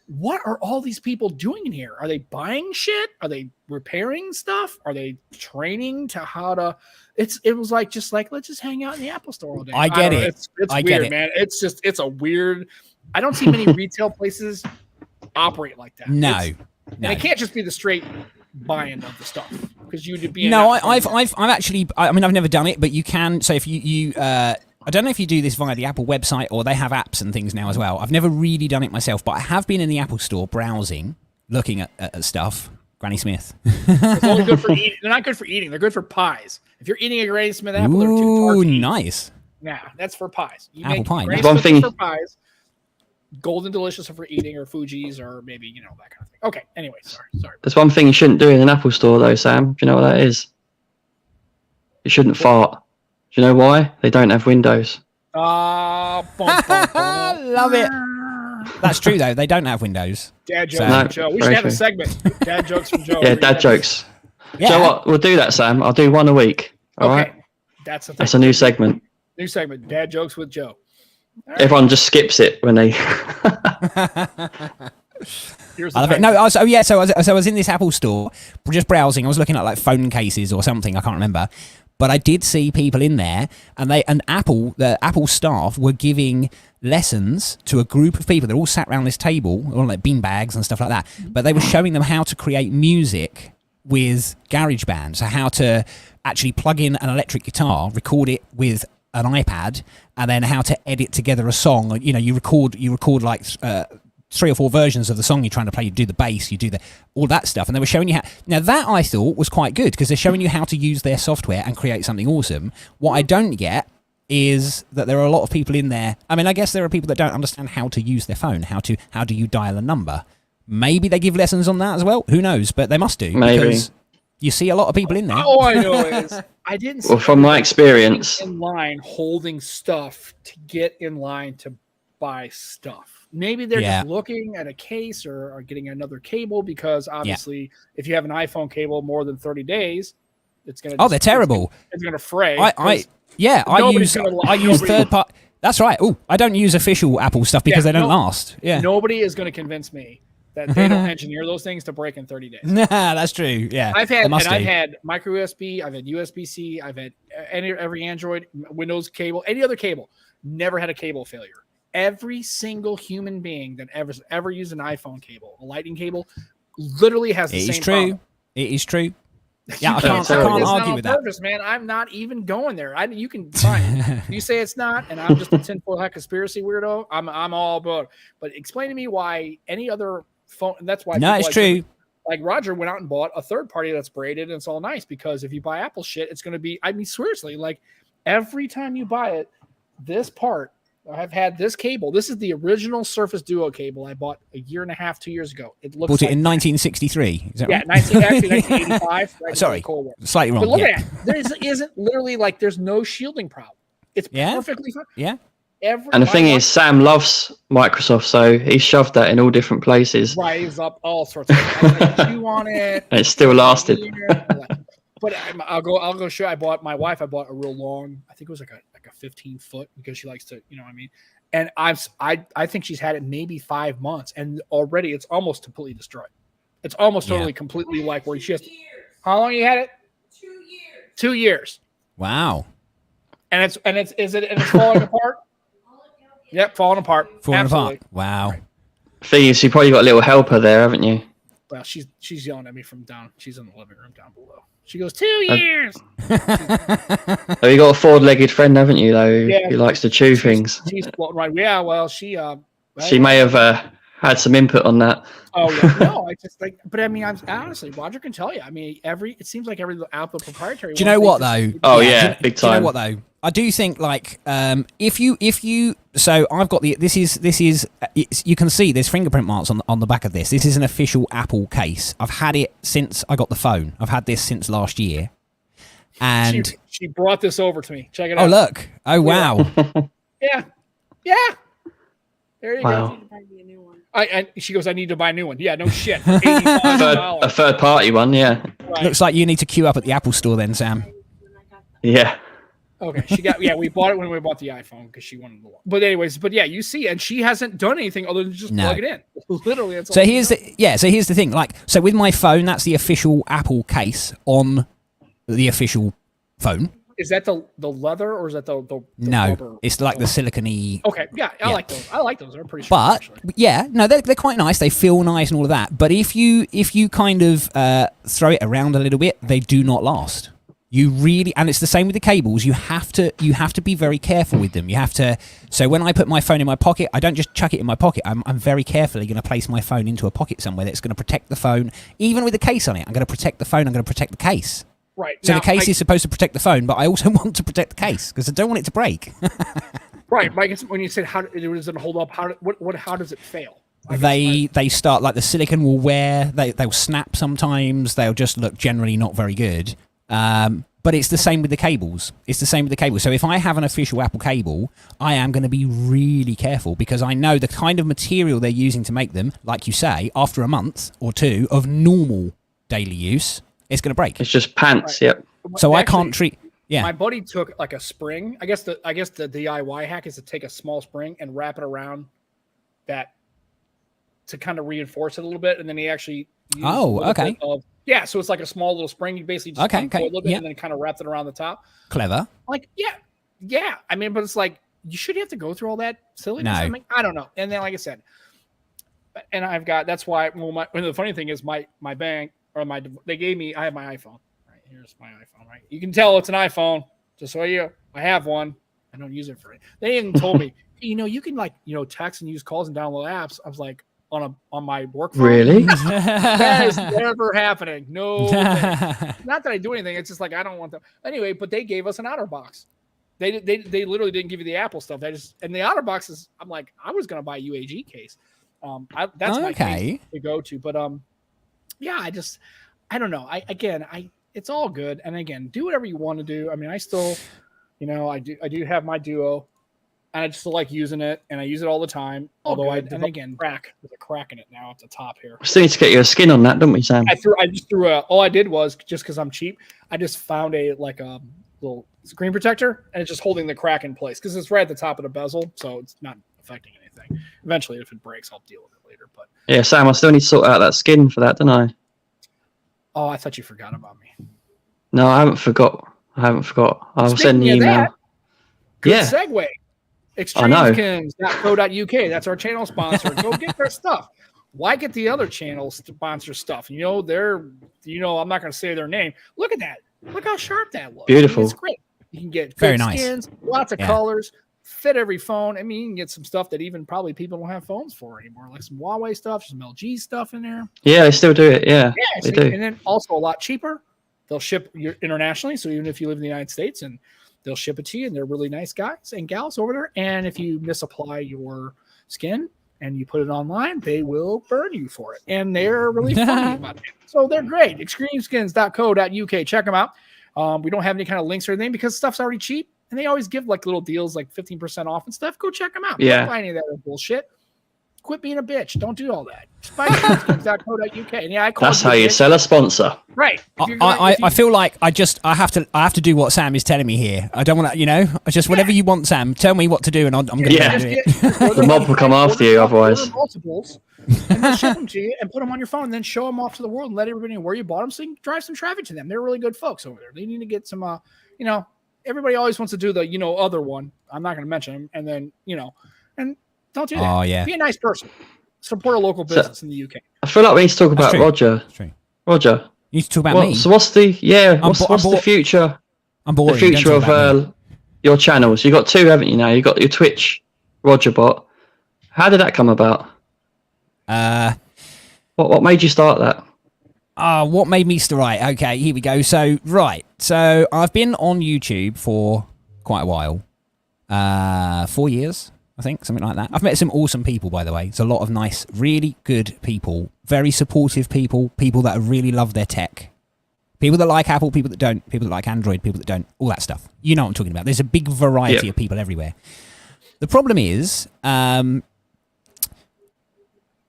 A: what are all these people doing in here? Are they buying shit? Are they repairing stuff? Are they training to how to? It was like let's just hang out in the Apple store all day.
C: I get it.
A: It's weird, man. It's a weird. I don't see many retail places operate like that.
C: No.
A: And it can't just be the straight buying of the stuff because you'd be.
C: I've never done it, but you can. So if you I don't know if you do this via the Apple website or they have apps and things now as well. I've never really done it myself, but I have been in the Apple store browsing, looking at stuff. Granny Smith.
A: It's only good for eating. They're not good for eating. They're good for pies. If you're eating a Granny Smith apple, they're too tart.
C: Ooh, nice.
A: Yeah, that's for pies. You
C: Apple pie.
A: Granny Smith for pies. Golden Delicious for eating, or Fuji's, or maybe that kind of thing. Okay. Anyway, sorry.
B: There's one thing you shouldn't do in an Apple store, though, Sam. Do you know what that is? You shouldn't fart. Do you know why? They don't have windows.
C: Love it. That's true, though. They don't have windows.
A: Dad jokes from Joe. We should have a segment. Dad jokes from Joe.
B: Yeah, dad jokes. Yeah. Joe, what? We'll do that, Sam. I'll do one a week. All right.
A: That's
B: a new segment.
A: New segment. Dad jokes with Joe. Right.
B: Everyone just skips it when they.
C: I love it. No, so I was in this Apple store, just browsing. I was looking at like phone cases or something. I can't remember, but I did see people in there, and the Apple staff were giving lessons to a group of people. They're all sat around this table, all like bean bags and stuff like that. But they were showing them how to create music with GarageBand, so how to actually plug in an electric guitar, record it with an iPad, and then how to edit together a song. You record like 3 or 4 versions of the song you're trying to play. You do the bass, you do all that stuff, and they were showing you how. Now that I thought was quite good because they're showing you how to use their software and create something awesome. What I don't get is that there are a lot of people in there. I mean, I guess there are people that don't understand how to use their phone. How do you dial a number? Maybe they give lessons on that as well. Who knows? But they must do.
B: Maybe.
C: Because you see a lot of people in there.
A: All I know is I didn't see
B: from my experience
A: in line holding stuff to get in line to buy stuff. Maybe they're just looking at a case or getting another cable because obviously if you have an iPhone cable more than 30 days, it's going to...
C: they're terrible.
A: It's going to fray.
C: I use third party... That's right. Oh, I don't use official Apple stuff because they don't last. Yeah.
A: Nobody is going to convince me that they don't engineer those things to break in 30 days.
C: Nah, that's true. Yeah.
A: I've had micro USB, I've had USB-C, I've had every Android, Windows cable, any other cable. Never had a cable failure. Every single human being that ever used an iPhone cable, a lightning cable, literally has the same problem.
C: It is true. Yeah, I can't argue with that.
A: Purpose, man. I'm not even going there. You can fine. You say it's not, and I'm just a tinfoil hat conspiracy weirdo. I'm all about it. But explain to me why any other phone. That's why.
C: No, it's true.
A: Like Roger went out and bought a third party that's braided, and it's all nice because if you buy Apple shit, it's going to be. I mean, seriously, like every time you buy it, this part I've had this cable. This is the original Surface Duo cable I bought a year and a half, 2 years ago. It looks
C: Bought it
A: like
C: in 1963. Is that
A: yeah,
C: right?
A: 1985. Right
C: Sorry,
A: Cold War.
C: slightly wrong.
A: But look
C: yeah.
A: at that. There isn't literally like there's no shielding problem. It's
C: Yeah?
A: perfectly fine.
C: Yeah.
B: And the thing is, Sam loves Microsoft, so he shoved that in all different places.
A: Rise up all sorts of stuff. I chew on it.
B: And it still lasted.
A: But I'll go show. My wife bought a real long. I think it was like a 15-foot because she likes to, you know what I mean. And I think she's had it maybe 5 months, and already it's almost completely destroyed. It's almost totally completely like where she has. How long you had it?
D: 2 years.
A: 2 years.
C: Wow.
A: And it's falling apart. Yep, falling apart.
C: Falling
A: Absolutely.
C: apart. Wow.
B: Thing is, you probably got a little helper there, haven't you?
A: Well, she's yelling at me from down. She's in the living room down below. She goes 2 years.
B: Oh, you got a four-legged friend, haven't you? Though
A: Yeah.
B: who likes to chew things.
A: She's floating right. Yeah. Well, she
B: She may have had some input on that.
A: Oh yeah. No, I just like. But I mean, honestly, Roger can tell you. I mean, it seems like every Apple proprietary.
C: Do you know what though?
B: Oh yeah, big
C: Do you
B: time.
C: know what though? I do think like if you so I've got this is you can see there's fingerprint marks on the back of this. This is an official Apple case. I've had it since I got the phone. I've had this since last year. And
A: she brought this over to me. Check it out.
C: oh look. Oh wow.
A: Yeah. There you
B: Wow.
A: go. And she goes, I need to buy a new one. Yeah, no shit. $85.
B: A third-party one, yeah.
A: Right.
C: Looks like you need to queue up at the Apple store then, Sam.
B: Yeah.
A: Okay, we bought it when we bought the iPhone because she wanted the one. But anyways, yeah, you see, and she hasn't done anything other than just plug it in. Literally, that's all.
C: So here's the thing. Like, so with my phone, that's the official Apple case on the official phone.
A: Is that the leather or is that the
C: no?
A: rubber?
C: It's like the silicone-y.
A: Okay, yeah, I like those. I like those. They're pretty.
C: But
A: actually.
C: yeah, no, they're quite nice. They feel nice and all of that. But if you kind of throw it around a little bit, they do not last. You really, and it's the same with the cables. You have to be very careful with them. You have to. So when I put my phone in my pocket, I don't just chuck it in my pocket. I'm very carefully going to place my phone into a pocket somewhere that's going to protect the phone, even with the case on it. I'm going to protect the phone. I'm going to protect the case.
A: Right.
C: So
A: now,
C: the case is supposed to protect the phone, but I also want to protect the case because I don't want it to break.
A: Right, Mike. When you said how does it hold up? How does it fail?
C: They start like the silicon will wear. They'll snap sometimes. They'll just look generally not very good. But it's the same with the cables. So if I have an official Apple cable, I am going to be really careful because I know the kind of material they're using to make them. Like you say, after a month or two of normal daily use, it's going to break.
B: It's just pants,
A: Right.
B: yep.
C: So
A: Actually,
C: I can't treat. Yeah.
A: My buddy took like a spring. I guess the DIY hack is to take a small spring and wrap it around that to kind of reinforce it a little bit, and then he actually used
C: okay.
A: So it's like a small little spring. You basically just uncoil a little bit and then kind of wrapped it around the top.
C: Clever.
A: Like yeah. I mean, but it's like you should have to go through all that silliness.
C: No.
A: I mean, I don't know. And then like I said, and I've got that's why. Well, the funny thing is my bank or they gave me. I have my iPhone. Right here's my iPhone. Right, you can tell it's an iPhone. Just so I have one. I don't use it for it. They even told me, you can text and use calls and download apps. I was like, on my work phone.
B: Really?
A: That is never happening. No. Not that I do anything. It's just like I don't want to. Anyway, but they gave us an OtterBox. They literally didn't give you the Apple stuff. And the OtterBox is. I'm like, I was gonna buy a UAG case. That's my case to go to. But yeah, I don't know. It's all good. And again, do whatever you want to do. I mean, I still, I do have my Duo. And I just like using it, and I use it all the time. Although there's a crack in it now at the top here.
B: We still need to get you a skin on that, don't we, Sam?
A: I just threw all I did was just because I'm cheap, I just found a little screen protector, and it's just holding the crack in place because it's right at the top of the bezel, so it's not affecting anything. Eventually, if it breaks, I'll deal with it later. But
B: yeah, Sam, I still need to sort out that skin for that, don't I?
A: Oh, I thought you forgot about me.
B: No, I haven't forgot. I'll send the email.
A: Good segue. Extremeskins.co.uk. That's our channel sponsor. Go get their stuff. Why get the other channel sponsor stuff? I'm not going to say their name. Look at that. Look how sharp that looks.
B: Beautiful.
A: It's great. You can get
C: very
A: good
C: nice
A: skins, lots of colors, fit every phone. I mean, you can get some stuff that even probably people don't have phones for anymore, like some Huawei stuff, some LG stuff in there.
B: Yeah, they still do it. Yeah, they do.
A: And then also a lot cheaper. They'll ship internationally, so even if you live in the United States, and They'll ship it to you, and they're really nice guys and gals over there. And if you misapply your skin and you put it online, they will burn you for it. And they're really funny about it. So they're great. Extremeskins.co.uk. Check them out. We don't have any kind of links or anything because stuff's already cheap. And they always give like little deals, like 15% off and stuff. Go check them out.
B: Yeah.
A: Don't buy any of that bullshit. Quit being a bitch. Don't do all that. Just buy extremeskins.co.uk. And yeah,
B: That's how you sell a sponsor.
A: Right.
C: I feel like I have to do what Sam is telling me here. I don't want to, just whatever you want, Sam. Tell me what to do, and I'm going to do it.
B: The mob will come after you otherwise.
A: Multiples, and then ship them to you and put them on your phone, and then show them off to the world and let everybody know where you bought them, so you can drive some traffic to them. They're really good folks over there. They need to get some, everybody always wants to do the, other one. I'm not going to mention them, and then, and don't do that.
C: Oh, yeah.
A: Be a nice person. Support a local business in the UK.
B: I feel like we need to talk about Roger. Roger.
C: You need to talk about me.
B: So what's the the future?
C: I'm boring.
B: The future of your channels. You got two, haven't you? Now you got your Twitch, ROG3RBOT. How did that come about? What made you start that?
C: What made me start? Right. Okay. Here we go. So I've been on YouTube for quite a while. 4 years. I think, something like that. I've met some awesome people, by the way. It's a lot of nice, really good people, very supportive people that really love their tech. People that like Apple, people that don't, people that like Android, people that don't, all that stuff. You know what I'm talking about. There's a big variety of people everywhere. The problem is, I've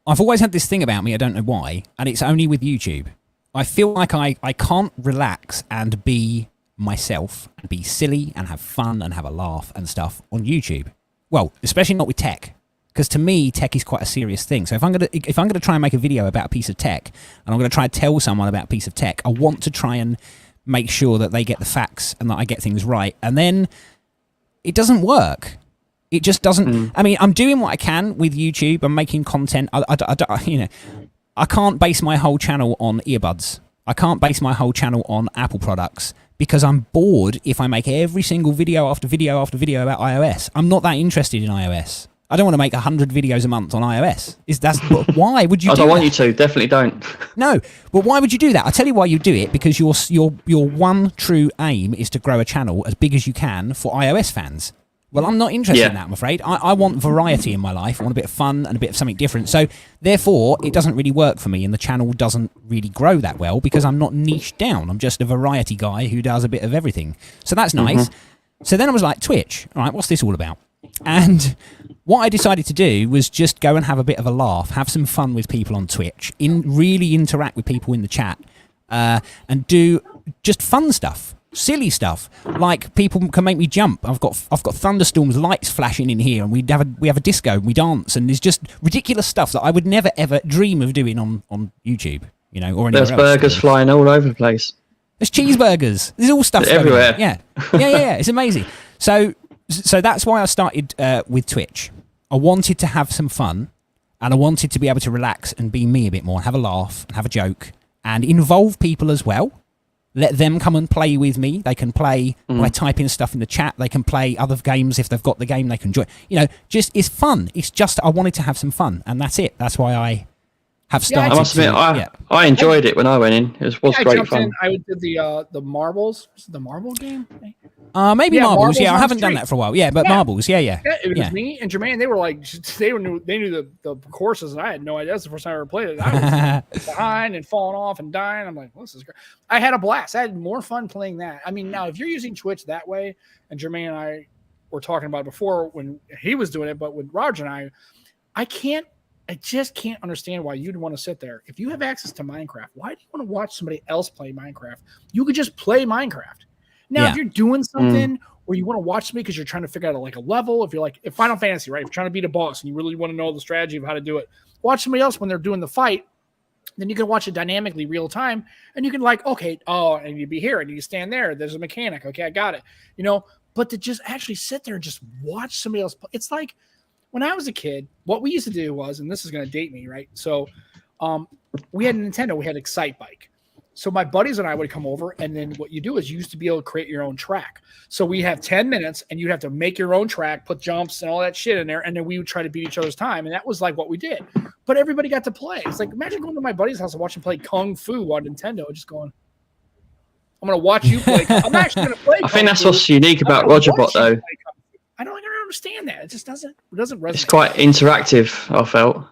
C: always had this thing about me, I don't know why, and it's only with YouTube. I feel like I can't relax and be myself, and be silly and have fun and have a laugh and stuff on YouTube. Well, especially not with tech, because to me, tech is quite a serious thing. So if I'm gonna try and make a video about a piece of tech, and I'm gonna try and tell someone about a piece of tech, I want to try and make sure that they get the facts and that I get things right. And then it doesn't work. It just doesn't. I mean, I'm doing what I can with YouTube. I'm making content. I can't base my whole channel on earbuds. I can't base my whole channel on Apple products. Because I'm bored if I make every single video after video after video about iOS. I'm not that interested in iOS. I don't want to make 100 videos a month on iOS. Why would you do that? I
B: don't want you to. Definitely don't.
C: No, but why would you do that? I'll tell you why you do it. Because your one true aim is to grow a channel as big as you can for iOS fans. Well, I'm not interested in that, I'm afraid. I want variety in my life. I want a bit of fun and a bit of something different. So, therefore, it doesn't really work for me, and the channel doesn't really grow that well because I'm not niched down. I'm just a variety guy who does a bit of everything. So that's nice. So then I was like, Twitch, all right, what's this all about? And what I decided to do was just go and have a bit of a laugh, have some fun with people on Twitch, really interact with people in the chat, and do just fun stuff. Silly stuff, like people can make me jump. I've got thunderstorms, lights flashing in here, and we have a disco, and we dance, and there's just ridiculous stuff that I would never or dream of doing on YouTube, or anywhere else.
B: There's burgers flying all over the place.
C: There's cheeseburgers. There's all stuff
B: everywhere.
C: Yeah. It's amazing. So that's why I started with Twitch. I wanted to have some fun, and I wanted to be able to relax and be me a bit more, have a laugh, and have a joke, and involve people as well. Let them come and play with me. They can play by typing stuff in the chat. They can play other games if they've got the game. They can join. Just it's fun. It's just I wanted to have some fun, and that's it. That's why I have started.
B: I must admit, I enjoyed it when I went in. It was great fun.
A: I did the marbles. Was it the marble game?
C: Maybe marbles. Yeah, I haven't done that for a while. Yeah, but marbles. Yeah.
A: It was me and Jermaine. They were like, they knew the courses, and I had no idea. That's the first time I ever played it. I was behind and falling off and dying. I'm like, well, this is great. I had a blast. I had more fun playing that. I mean, now if you're using Twitch that way, and Jermaine and I were talking about it before when he was doing it, but with Roger and I just can't understand why you'd want to sit there. If you have access to Minecraft, why do you want to watch somebody else play Minecraft? You could just play Minecraft. Now, if you're doing something where you want to watch somebody because you're trying to figure out a level, if Final Fantasy, right? If you're trying to beat a boss and you really want to know the strategy of how to do it, watch somebody else when they're doing the fight. Then you can watch it dynamically real time, and you can and you'd be here and you stand there. There's a mechanic. Okay, I got it. But to just actually sit there and just watch somebody else play, it's like when I was a kid, what we used to do was, and this is going to date me, right? So we had a Nintendo, we had Excite Bike. So my buddies and I would come over, and then what you do is you used to be able to create your own track. So we have 10 minutes, and you'd have to make your own track, put jumps and all that shit in there, and then we would try to beat each other's time, and that was like what we did. But everybody got to play. It's like, imagine going to my buddy's house and watching play Kung Fu on Nintendo, just going, I'm going to watch you play. I'm actually going to play.
B: I think that's what's unique about ROG3RBOT, though.
A: I don't understand that. It just doesn't resonate.
B: It's quite interactive, I felt.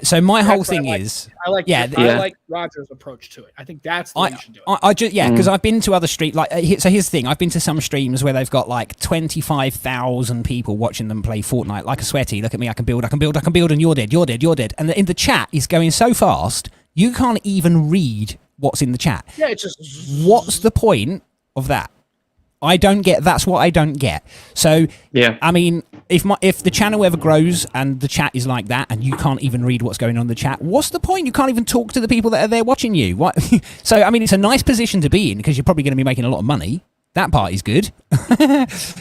C: So my whole thing is,
A: I like Roger's approach to it. I think that's the way you should do it.
C: Because I've been to other so here's the thing. I've been to some streams where they've got like 25,000 people watching them play Fortnite. Like a sweaty, look at me, I can build, and you're dead. And in the chat is going so fast, you can't even read what's in the chat.
A: Yeah, it's just.
C: What's the point of that? I don't get. That's what I don't get. So
B: yeah,
C: I mean, if the channel ever grows and the chat is like that, and you can't even read what's going on in the chat, what's the point? You can't even talk to the people that are there watching you. What? So I mean, it's a nice position to be in because you're probably going to be making a lot of money. That part is good,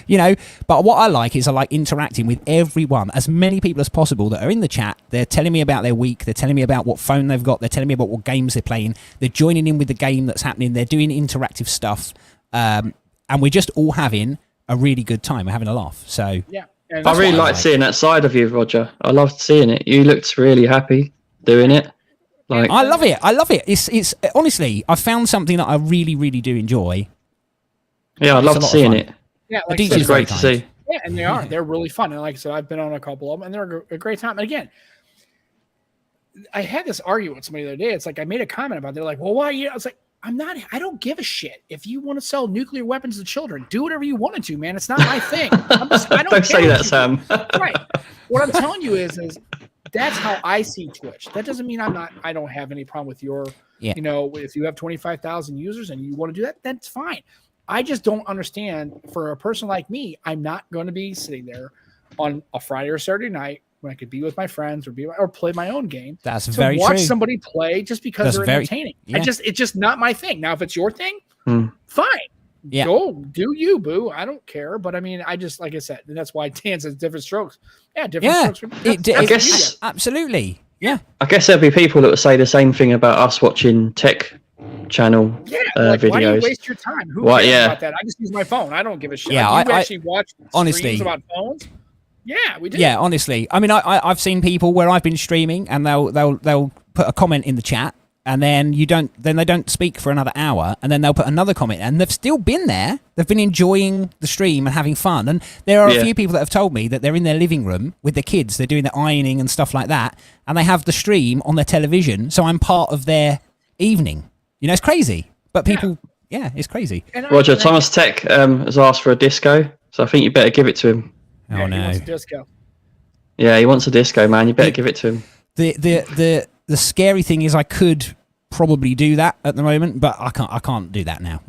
C: you know. But what I like is I like interacting with everyone, as many people as possible that are in the chat. They're telling me about their week. They're telling me about what phone they've got. They're telling me about what games they're playing. They're joining in with the game that's happening. They're doing interactive stuff. And we're just all having a really good time. We're having a laugh. So
A: yeah,
B: I really liked seeing that side of you, Roger. I loved seeing it. You looked really happy doing it. Like
C: I love it. It's honestly, I found something that I really, really do enjoy.
B: Yeah, I loved seeing it.
A: Yeah,
B: like it's great to see.
A: Yeah, and they are. They're really fun. And like I said, I've been on a couple of them, and they're a great time. And again, I had this argument with somebody the other day. It's like I made a comment about it. They're like, well, why? I was like, I don't give a shit. If you want to sell nuclear weapons to children, do whatever you want to, man. It's not my thing. I don't
B: say that, Sam.
A: Right. What I'm telling you is that's how I see Twitch. That doesn't mean I don't have any problem with your, you know, if you have 25,000 users and you want to do that, that's fine. I just don't understand for a person like me, I'm not going to be sitting there on a Friday or Saturday night when I could be with my friends or play my own game.
C: That's very true.
A: Watch somebody play just because they're entertaining.
C: Yeah.
A: It's just not my thing. Now, if it's your thing, fine.
C: Yeah.
A: Go do you, boo. I don't care. But I mean, I just, like I said, and that's why Dan says different strokes. Yeah, different strokes.
C: I guess absolutely. Yeah.
B: I guess there'll be people that will say the same thing about us watching tech channel videos.
A: Why do you waste your time? Who cares about that? I just use my phone. I don't give a shit.
C: Yeah,
A: I actually watch
C: honestly
A: about phones. Yeah, we do.
C: Yeah, honestly. I mean, I've seen people where I've been streaming and they'll put a comment in the chat and then they don't speak for another hour and then they'll put another comment and they've still been there. They've been enjoying the stream and having fun. And there are a few people that have told me that they're in their living room with their kids. They're doing their ironing and stuff like that. And they have the stream on their television. So I'm part of their evening. You know, it's crazy. But people, it's crazy.
B: Roger, Thomas Tech has asked for a disco. So I think you better give it to him.
C: Oh no!
A: He wants a disco.
B: Yeah, he wants a disco, man. You better give it to him.
C: The scary thing is, I could probably do that at the moment, but I can't do that now.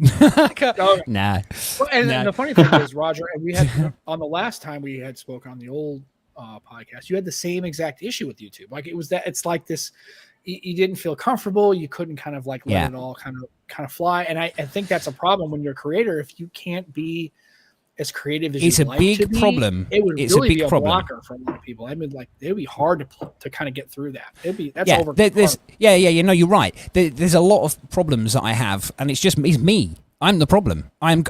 C: Nah.
A: Well, and the funny thing is, Roger, and we had on the last time we had spoke on the old podcast, you had the same exact issue with YouTube. Like it's like this. You didn't feel comfortable. You couldn't kind of like let it all kind of fly. And I think that's a problem when you're a creator. If you can't be as creative as
C: it's
A: you'd
C: a
A: like
C: big
A: to be,
C: problem.
A: It would
C: it's
A: really
C: a big
A: be a
C: problem.
A: blocker for a lot of people. I mean, like it would be hard to kind of get through that.
C: You're right. There's a lot of problems that I have, and it's me. I'm the problem. I'm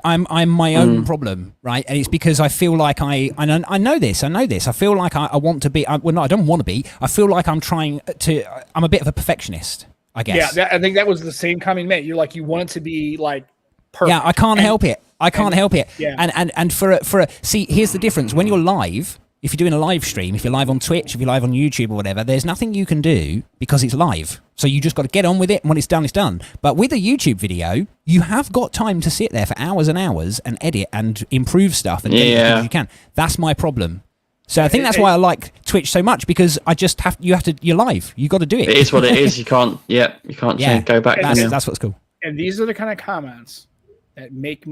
C: my own problem, right? And it's because I feel like I know this. I feel like I want to be. I don't want to be. I feel like I'm trying to. I'm a bit of a perfectionist, I guess.
A: Yeah, I think that was the same comment made. You're like you want it to be like perfect.
C: Yeah, I can't help it. I can't help it.
A: Yeah.
C: And see, here's the difference. When you're live, if you're doing a live stream, if you're live on Twitch, if you're live on YouTube or whatever, there's nothing you can do because it's live. So you just got to get on with it, and when it's done, it's done. But with a YouTube video, you have got time to sit there for hours and hours and edit and improve stuff and get it as you can. That's my problem. So I think that's why I like Twitch so much, because you're live. You got to do it.
B: It is what it is. You can't change, go back.
C: That's what's cool.
A: And these are the kind of comments that makes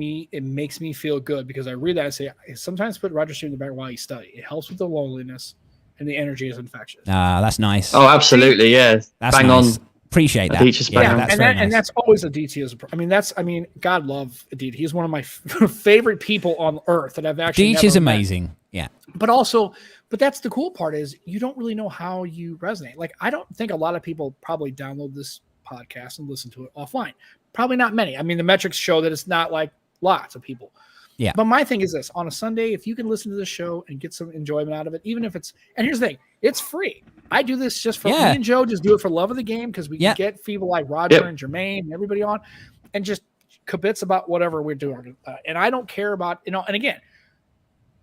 A: me feel good, because I read that and say, I sometimes put Roger Stream in the back while you study. It helps with the loneliness, and the energy is infectious.
C: That's nice.
B: Oh, absolutely, yeah.
C: That's
B: bang
C: nice.
B: on.
C: Appreciate that.
B: Aditya's bang on.
A: And that's always Aditya's. I mean, God love Aditya. He's one of my favorite people on earth that I've actually.
C: Aditya's amazing. Yeah.
A: But that's the cool part is you don't really know how you resonate. Like, I don't think a lot of people probably download this podcast and listen to it offline. Probably not many. I mean, the metrics show that it's not like lots of people.
C: Yeah.
A: But my thing is this: on a Sunday, if you can listen to the show and get some enjoyment out of it, even if it's, and here's the thing, it's free. I do this just for me and Joe, just do it for love of the game, because we can get people like Roger and Jermaine and everybody on, and just kibitz about whatever we're doing. And I don't care about, and again,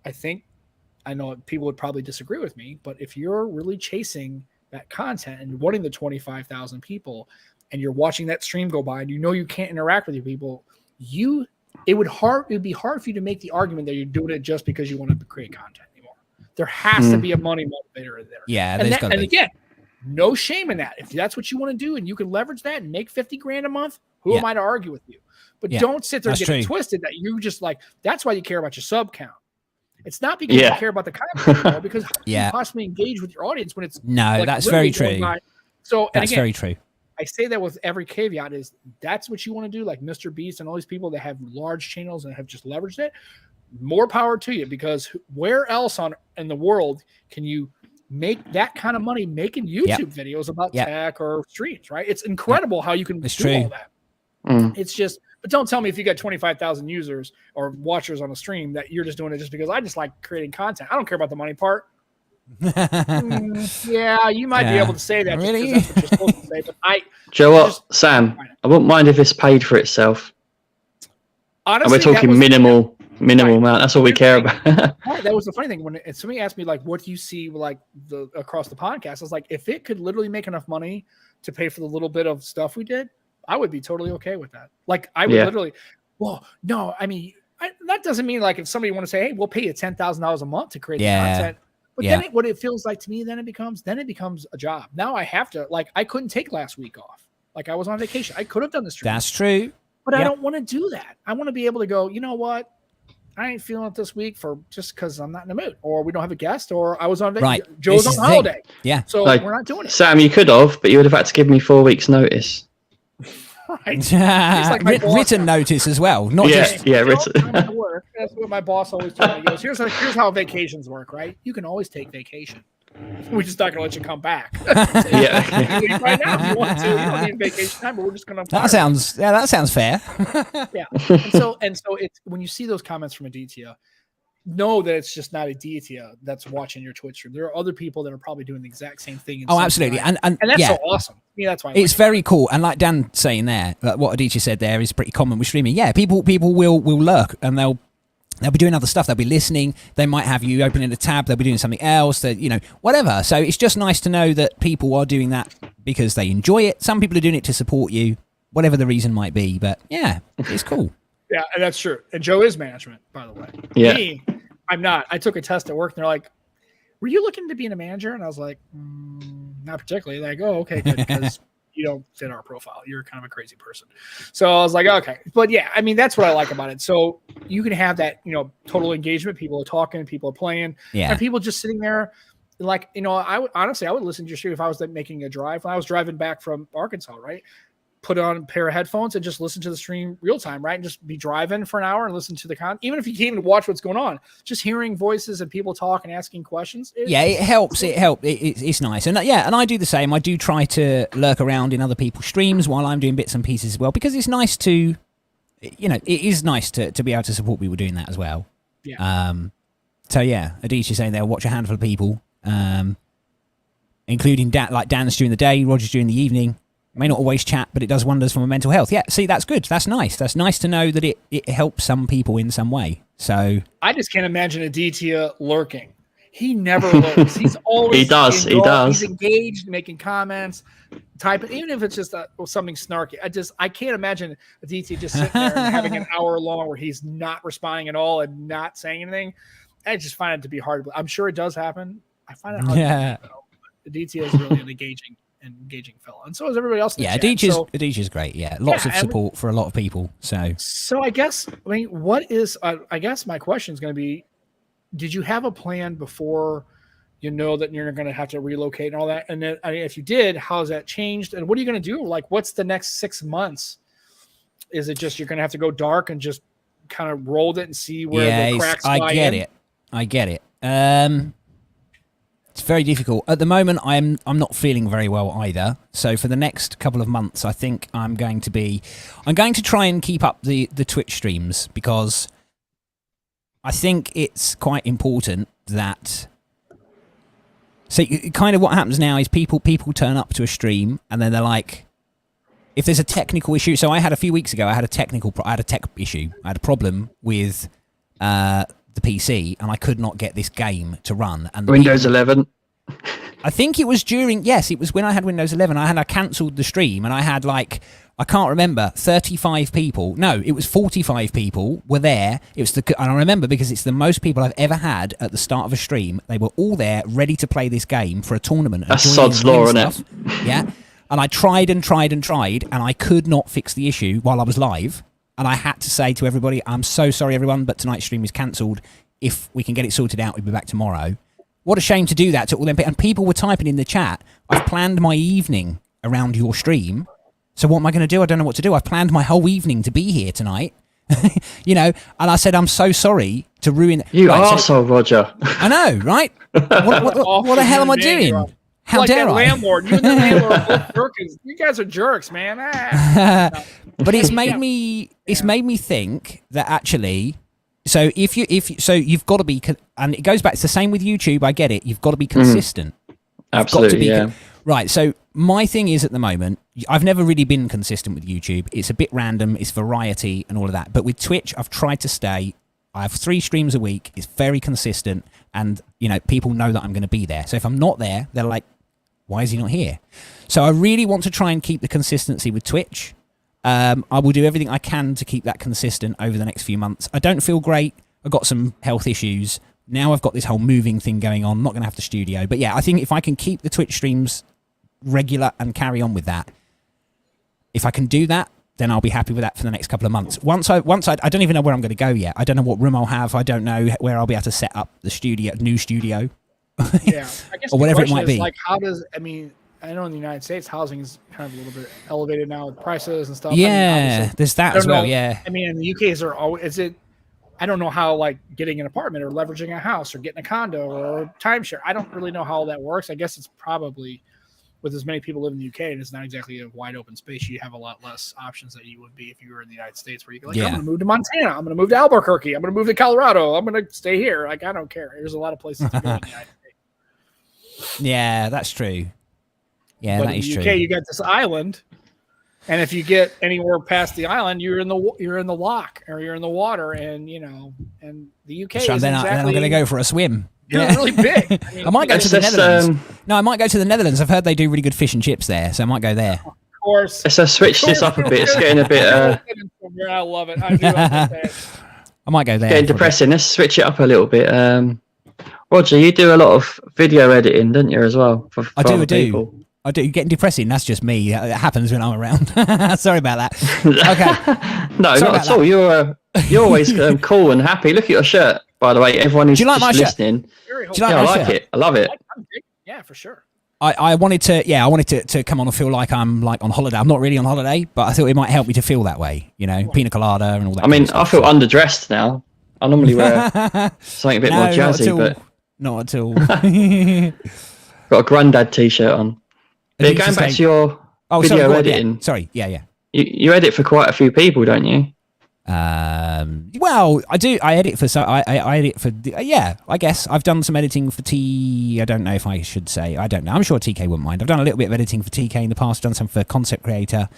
A: I know people would probably disagree with me, but if you're really chasing that content and wanting the 25,000 people and you're watching that stream go by and you can't interact with your people, it would be hard for you to make the argument that you're doing it just because you want to create content anymore. There has to be a money motivator in there.
C: Yeah.
A: And again, no shame in that. If that's what you want to do and you can leverage that and make 50 grand a month, who am I to argue with you? But don't sit there and get it twisted that you just that's why you care about your sub count. It's not because you care about the content anymore, because how can you possibly engage with your audience when it's
C: that's very true.
A: So
C: that's very true.
A: I say that with every caveat is that's what you want to do, like Mr. Beast and all these people that have large channels and have just leveraged it. More power to you, because where else in the world can you make that kind of money making YouTube videos about tech or streams, right? It's incredible how you can do all that. It's just, but don't tell me if you got 25,000 users or watchers on a stream that you're just doing it just because I just like creating content. I don't care about the money part. Yeah, you might be able to say that.
C: Really?
A: That's what you're supposed to say. But
B: do you know what, Sam? I wouldn't mind if it's paid for itself.
A: Honestly,
B: and we're talking minimal amount. That's all we care about.
A: That was the funny thing when somebody asked me what do you see across the podcast? I was like, if it could literally make enough money to pay for the little bit of stuff we did, I would be totally okay with that. I would literally. Well, no, I mean that doesn't mean if somebody want to say, hey, we'll pay you $10,000 a month to create the content. But then what it feels like to me, then it becomes a job. Now I have to I couldn't take last week off. I was on vacation. I could have done this.
C: That's true.
A: But I don't want to do that. I want to be able to go, you know what? I ain't feeling it this week just because I'm not in the mood, or we don't have a guest, or I was on vacation.
C: Right.
A: Joe's on holiday.
C: Yeah.
A: So we're not doing it.
B: Sam, you could have, but you would have had to give me 4 weeks notice.
A: Right.
C: Written notice as well. Not just
B: written.
A: That's what my boss always told me. He goes, here's how vacations work, right? You can always take vacation. We're just not going to let you come back. You leave right now if you want to. You don't need vacation time, but we're just going to.
C: That sounds fair.
A: Yeah. And so it's when you see those comments from Aditya, know that it's just not Aditya that's watching your Twitch stream. There are other people that are probably doing the exact same thing.
C: Absolutely. And
A: that's so awesome. Yeah, that's why
C: it's very cool. And like Dan saying there, what Aditya said there is pretty common with streaming. Yeah, people will lurk and they'll be doing other stuff. They'll be listening. They might have you opening a tab. They'll be doing something else. Whatever. So it's just nice to know that people are doing that because they enjoy it. Some people are doing it to support you, whatever the reason might be. But yeah, it's cool. Yeah,
A: and that's true. And Joe is management, by the way.
B: Yeah.
A: Me, I'm not. I took a test at work, and they're like, were you looking to be a manager? And I was like, not particularly. Okay, good, because you don't fit our profile. You're kind of a crazy person. So I was like, okay. But yeah, I mean, that's what I like about it. So you can have that, total engagement. People are talking, people are playing, and people just sitting there. I would listen to your stream if I was making a drive. When I was driving back from Arkansas, right? Put on a pair of headphones and just listen to the stream real time, right? And just be driving for an hour and listen to the content. Even if you can't even watch what's going on, just hearing voices and people talk and asking questions.
C: It helps. It's nice. And and I do the same. I do try to lurk around in other people's streams while I'm doing bits and pieces as well, because it's nice to, it is nice to be able to support people doing that as well.
A: Yeah.
C: Aditya saying they'll watch a handful of people, including Dan's during the day, Roger's during the evening. May not always chat, but it does wonders for my mental health. Yeah, see, that's good. That's nice. That's nice to know that it helps some people in some way. So
A: I just can't imagine Aditya lurking. He never lurks. He's always
B: he does.
A: He's engaged, making comments, typing, even if it's just something snarky. I can't imagine Aditya just sitting there and having an hour long where he's not responding at all and not saying anything. I just find it to be hard. I'm sure it does happen. I find it hard to happen, though. Aditya is really an engaging fellow, and so is everybody else.
C: Aditya's great. Yeah, lots of support for a lot of people.
A: So I guess what is? I guess my question is going to be: did you have a plan before you know that you're going to have to relocate and all that? And then, if you did, how has that changed? And what are you going to do? What's the next 6 months? Is it just you're going to have to go dark and just kind of roll it and see where the cracks fly in?
C: I get it. It's very difficult. At the moment, I'm not feeling very well either. So for the next couple of months, I think I'm going to try and keep up the Twitch streams, because I think it's quite important that. So kind of what happens now is people turn up to a stream and then they're like, if there's a technical issue, so I had a few weeks ago, I had a tech issue. I had a problem with the PC, and I could not get this game to run. And
B: Windows 11.
C: I think it was it was when I had Windows 11. I cancelled the stream, and I had I can't remember, 35 people. No, it was 45 people were there. It was and I remember because it's the most people I've ever had at the start of a stream. They were all there, ready to play this game for a tournament.
B: That's sod's law, isn't it?
C: Yeah. And I tried and tried and tried, and I could not fix the issue while I was live. And I had to say to everybody, I'm so sorry, everyone, but tonight's stream is cancelled. If we can get it sorted out, we'll be back tomorrow. What a shame to do that to all them people. And people were typing in the chat, I've planned my evening around your stream. So what am I going to do? I don't know what to do. I've planned my whole evening to be here tonight. And I said, I'm so sorry to ruin...
B: You arsehole, Roger.
C: I know, right? What the hell am I doing? How
A: like
C: dare
A: that
C: I?
A: landlord. You and the landlord are both jerks. You guys are jerks, man.
C: But it's made me think that actually... So you've got to be, and it goes back. It's the same with YouTube. I get it. You've got to be consistent.
B: Absolutely, yeah.
C: Right. So my thing is at the moment, I've never really been consistent with YouTube. It's a bit random. It's variety and all of that. But with Twitch, I've tried to stay. I have 3 streams a week. It's very consistent, and people know that I'm going to be there. So if I'm not there, they're like, "Why is he not here?" So I really want to try and keep the consistency with Twitch. I will do everything I can to keep that consistent over the next few months. I don't feel great. I've got some health issues. Now I've got this whole moving thing going on. I'm not going to have the studio. But yeah, I think if I can keep the Twitch streams regular and carry on with that, if I can do that, then I'll be happy with that for the next couple of months. Once I don't even know where I'm going to go yet. I don't know what room I'll have. I don't know where I'll be able to set up the new studio.
A: Yeah, I guess
C: or whatever it might be.
A: Like, I know in the United States, housing is kind of a little bit elevated now with prices and stuff.
C: Yeah, there's that as well. Yeah.
A: I mean, in the UKs I don't know how getting an apartment or leveraging a house or getting a condo or timeshare. I don't really know how all that works. I guess it's probably with as many people live in the UK and it's not exactly a wide open space. You have a lot less options that you would be if you were in the United States, where you go I'm going to move to Montana. I'm going to move to Albuquerque. I'm going to move to Colorado. I'm going to stay here. I don't care. There's a lot of places to go in the United States.
C: Yeah, that's true. Yeah,
A: but
C: that is true.
A: In the UK, you got this island, and if you get anywhere past the island, you're in the lock or you're in the water, and and the UK.
C: So then I'm going to go for a swim.
A: Yeah, really big. I
C: might go to the Netherlands. No, I might go to the Netherlands. I've heard they do really good fish and chips there, so I might go there.
A: Of course.
B: So switch this up a bit. It's getting a bit.
A: I love it. I do understand.
C: I might go there.
B: Getting depressing. Let's switch it up a little bit. Roger, you do a lot of video editing, don't you, as well?
C: I do. I do. Getting depressing, that's just me. It happens when I'm around. Sorry about that. Okay.
B: No, not at all. You're always cool and happy. Look at your shirt, by the way. Everyone who's listening. I like it. I love it.
A: Yeah, for sure.
C: I wanted to come on and feel like I'm on holiday. I'm not really on holiday, but I thought it might help me to feel that way. Pina colada and all that.
B: I mean, I feel underdressed now. I normally wear something a bit more jazzy, but
C: not at all.
B: Got a granddad t-shirt on. But going back to your video editing.
C: Yeah. Sorry, yeah.
B: You edit for quite a few people, don't you?
C: Well, I do. I edit for I edit for. Yeah, I guess I've done some editing for I don't know if I should say. I don't know. I'm sure TK wouldn't mind. I've done a little bit of editing for TK in the past. Done some for Concept Creator.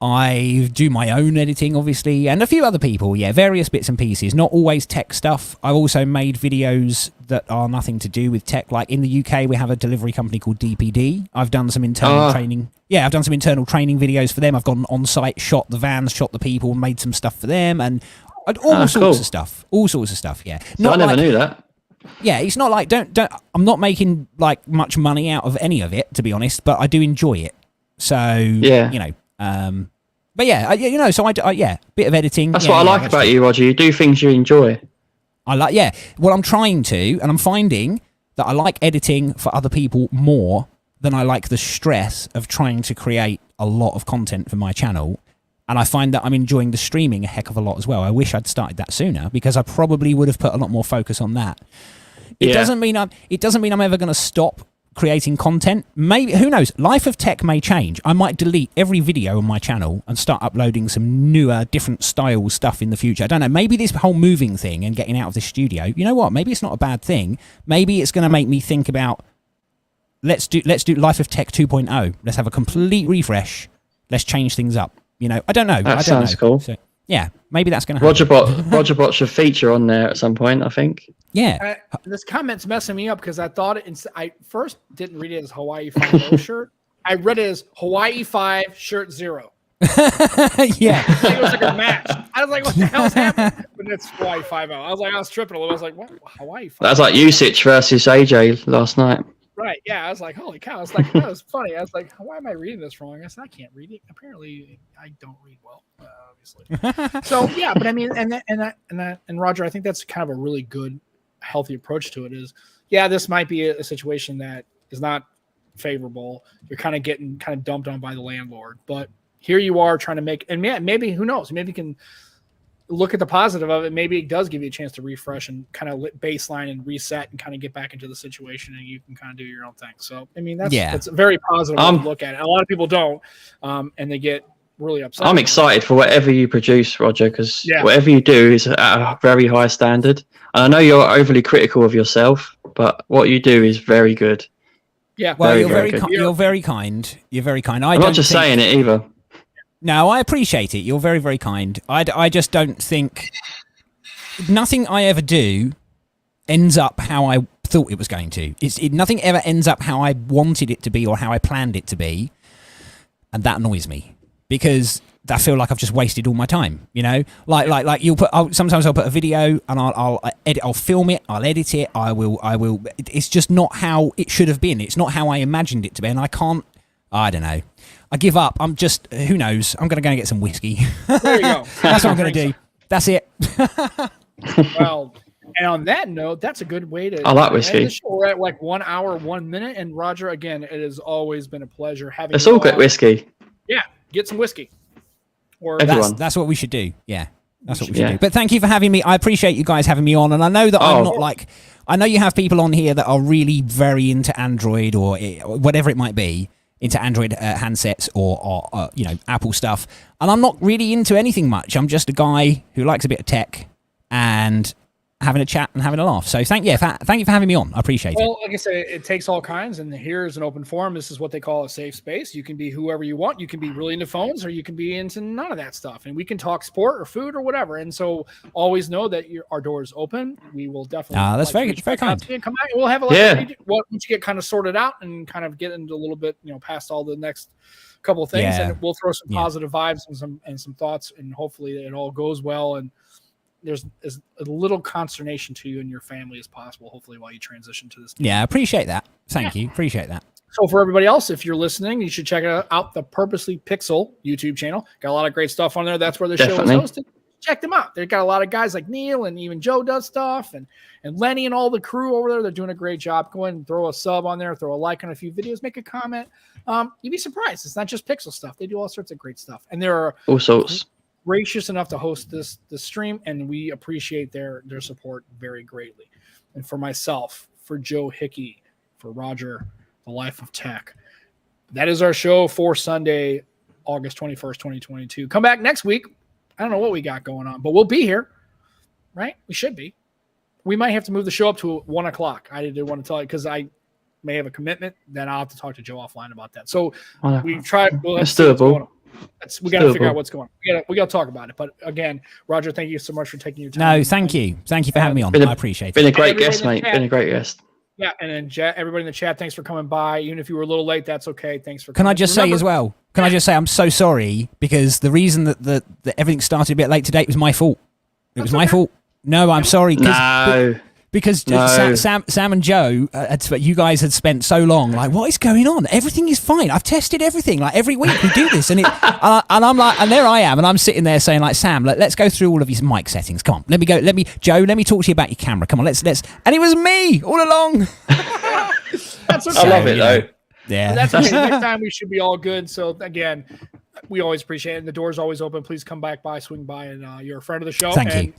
C: I do my own editing, obviously, and a few other people, various bits and pieces, not always tech stuff. I've also made videos that are nothing to do with tech. Like in the UK, we have a delivery company called DPD. I've done some internal training. Yeah, I've done some internal training videos for them. I've gone on site, shot the vans, shot the people, made some stuff for them, and all sorts of stuff. All sorts of stuff, yeah.
B: So I never knew that.
C: Yeah, it's not like, don't, I'm not making like much money out of any of it, to be honest, but I do enjoy it. So, but yeah, so I bit of editing.
B: That's what I like about you, Roger. You do things you enjoy.
C: Well, I'm trying to, and I'm finding that I like editing for other people more than I like the stress of trying to create a lot of content for my channel. And I find that I'm enjoying the streaming a heck of a lot as well. I wish I'd started that sooner, because I probably would have put a lot more focus on that. It doesn't mean I'm ever going to stop creating content. Maybe, who knows, life of tech may change. I might delete every video on my channel and start uploading some newer, different style stuff in the future. I don't know, maybe this whole moving thing and getting out of the studio, you know what, maybe it's not a bad thing. Maybe it's going to make me think about, let's do life of tech 2.0. Let's have a complete refresh, Let's change things up. I don't know.
B: That sounds cool.
C: So, yeah, maybe that's going to happen.
B: ROG3RBOT should feature on there at some point, I think.
C: Yeah.
A: This comment's messing me up because I thought I first didn't read it as Hawaii 5 shirt. I read it as Hawaii 5 shirt 0.
C: Yeah.
A: I think it was like a match. I was like, what the hell's happening? But it's Hawaii 5. I was tripping a little. I was like, what? Hawaii 5?
B: That was like Usich versus AJ last night.
A: Right. Yeah. I was like, holy cow. It's like, that was funny. I was like, why am I reading this wrong? I said, I can't read it. Apparently, I don't read well, obviously. So, yeah. But I mean, and Roger, I think that's kind of a really good, healthy approach to it is, yeah, this might be a situation that is not favorable. You're kind of getting dumped on by the landlord. But here you are trying to make, and maybe, who knows? Maybe you can look at the positive of it. Maybe it does give you a chance to refresh and kind of baseline and reset and kind of get back into the situation, and you can kind of do your own thing. So, I mean, that's a very positive way to look at it. A lot of people don't, and they get really upset.
B: I'm excited for whatever you produce, Roger, because whatever you do is at a very high standard. And I know you're overly critical of yourself, but what you do is very good.
A: Yeah.
C: Well,
B: very,
C: you're
B: very
C: very you're very kind. You're very kind.
B: I'm not just saying it either.
C: No, I appreciate it. You're very, very kind. I just don't think nothing I ever do ends up how I thought it was going to. Nothing ever ends up how I wanted it to be or how I planned it to be, and that annoys me because I feel like I've just wasted all my time. Like sometimes I'll put a video and I'll edit, I'll film it, I'll edit it, I will. It's just not how it should have been. It's not how I imagined it to be, and I can't. I don't know. I give up. I'm just, who knows? I'm going to go and get some whiskey.
A: There you go.
C: That's what I'm going to do. That's it.
A: Well, and on that note, that's a good way to.
B: I like whiskey.
A: We're at like 1 hour, 1 minute. And Roger, again, it has always been a pleasure having.
B: It's all good whiskey.
A: Yeah, get some whiskey. Or
C: that's what we should do. Yeah, that's what we should do. But thank you for having me. I appreciate you guys having me on. And I know that I'm not like, I know you have people on here that are really very into Android or whatever it might be. Into Android handsets or Apple stuff, and I'm not really into anything much. I'm just a guy who likes a bit of tech and having a chat and having a laugh. So thank you for having me on. I appreciate it.
A: Well, like I said, it takes all kinds, and here's an open forum. This is what they call a safe space. You can be whoever you want. You can be really into phones, or you can be into none of that stuff, and we can talk sport or food or whatever. And so always know that our door is open. We will definitely.
C: That's very kind.
A: Come out. We'll have once you get kind of sorted out and kind of get into a little bit, past all the next couple of things, and we'll throw some positive vibes and some thoughts, and hopefully it all goes well and there's as little consternation to you and your family as possible, hopefully, while you transition to this.
C: Yeah, I appreciate that. Thank you. Appreciate that.
A: So for everybody else, if you're listening, you should check out the Purposely Pixel YouTube channel. Got a lot of great stuff on there. That's where the show is hosted. Check them out. They've got a lot of guys like Neil, and even Joe does stuff, and Lenny and all the crew over there. They're doing a great job. Go ahead and throw a sub on there, throw a like on a few videos, make a comment. You'd be surprised. It's not just Pixel stuff. They do all sorts of great stuff. And there are
B: all sorts.
A: Gracious enough to host this stream, and we appreciate their support very greatly. And for myself, for Joe Hickey, for Roger, the Life of Tech, that is our show for Sunday, August 21st, 2022. Come back next week. I don't know what we got going on, but we'll be here, right? We should be. We might have to move the show up to 1 o'clock. I didn't want to tell you because I may have a commitment. Then I'll have to talk to Joe offline about that. So we've tried. It's doable. We got to figure out what's going on. We got to talk about it. But again, Roger, thank you so much for taking your time.
C: No, thank you. Thank you for having me on. I appreciate it.
B: Been a great guest, mate. Been a great guest.
A: Yeah, and then everybody in the chat, thanks for coming by. Even if you were a little late, that's okay. Thanks for coming.
C: Can I just say as well? Can I just say I'm so sorry because the reason that everything started a bit late today was my fault. It was my fault. No, I'm sorry. Because Sam and Joe, you guys had spent so long, like, what is going on? Everything is fine. I've tested everything. Like every week we do this, and I'm like, and there I am, and I'm sitting there saying, like, Sam, let's go through all of his mic settings. Come on, Joe, let me talk to you about your camera. Come on, let's. And it was me all along.
A: That's okay.
B: I love it though.
C: Yeah,
A: that's okay. Next time we should be all good. So again, we always appreciate it. And the door's always open. Please come back by, swing by, and you're a friend of the show.
C: Thank you.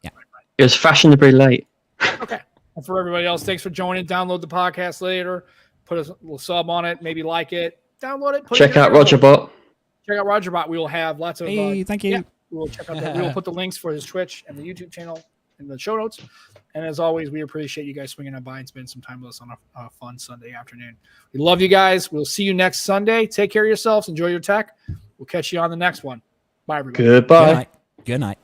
C: Yeah.
B: It was fashionably late.
A: Okay. And for everybody else, thanks for joining. Download the podcast later. Put a little sub on it. Maybe like it. Download it.
B: Check out ROG3RBOT.
A: Check out ROG3RBOT. We will have lots of.
C: Hey, thank you.
A: Yeah, we will check out that. We will put the links for his Twitch and the YouTube channel in the show notes. And as always, we appreciate you guys swinging on by and spending some time with us on a fun Sunday afternoon. We love you guys. We'll see you next Sunday. Take care of yourselves. Enjoy your tech. We'll catch you on the next one. Bye, everybody.
B: Goodbye.
C: Good night.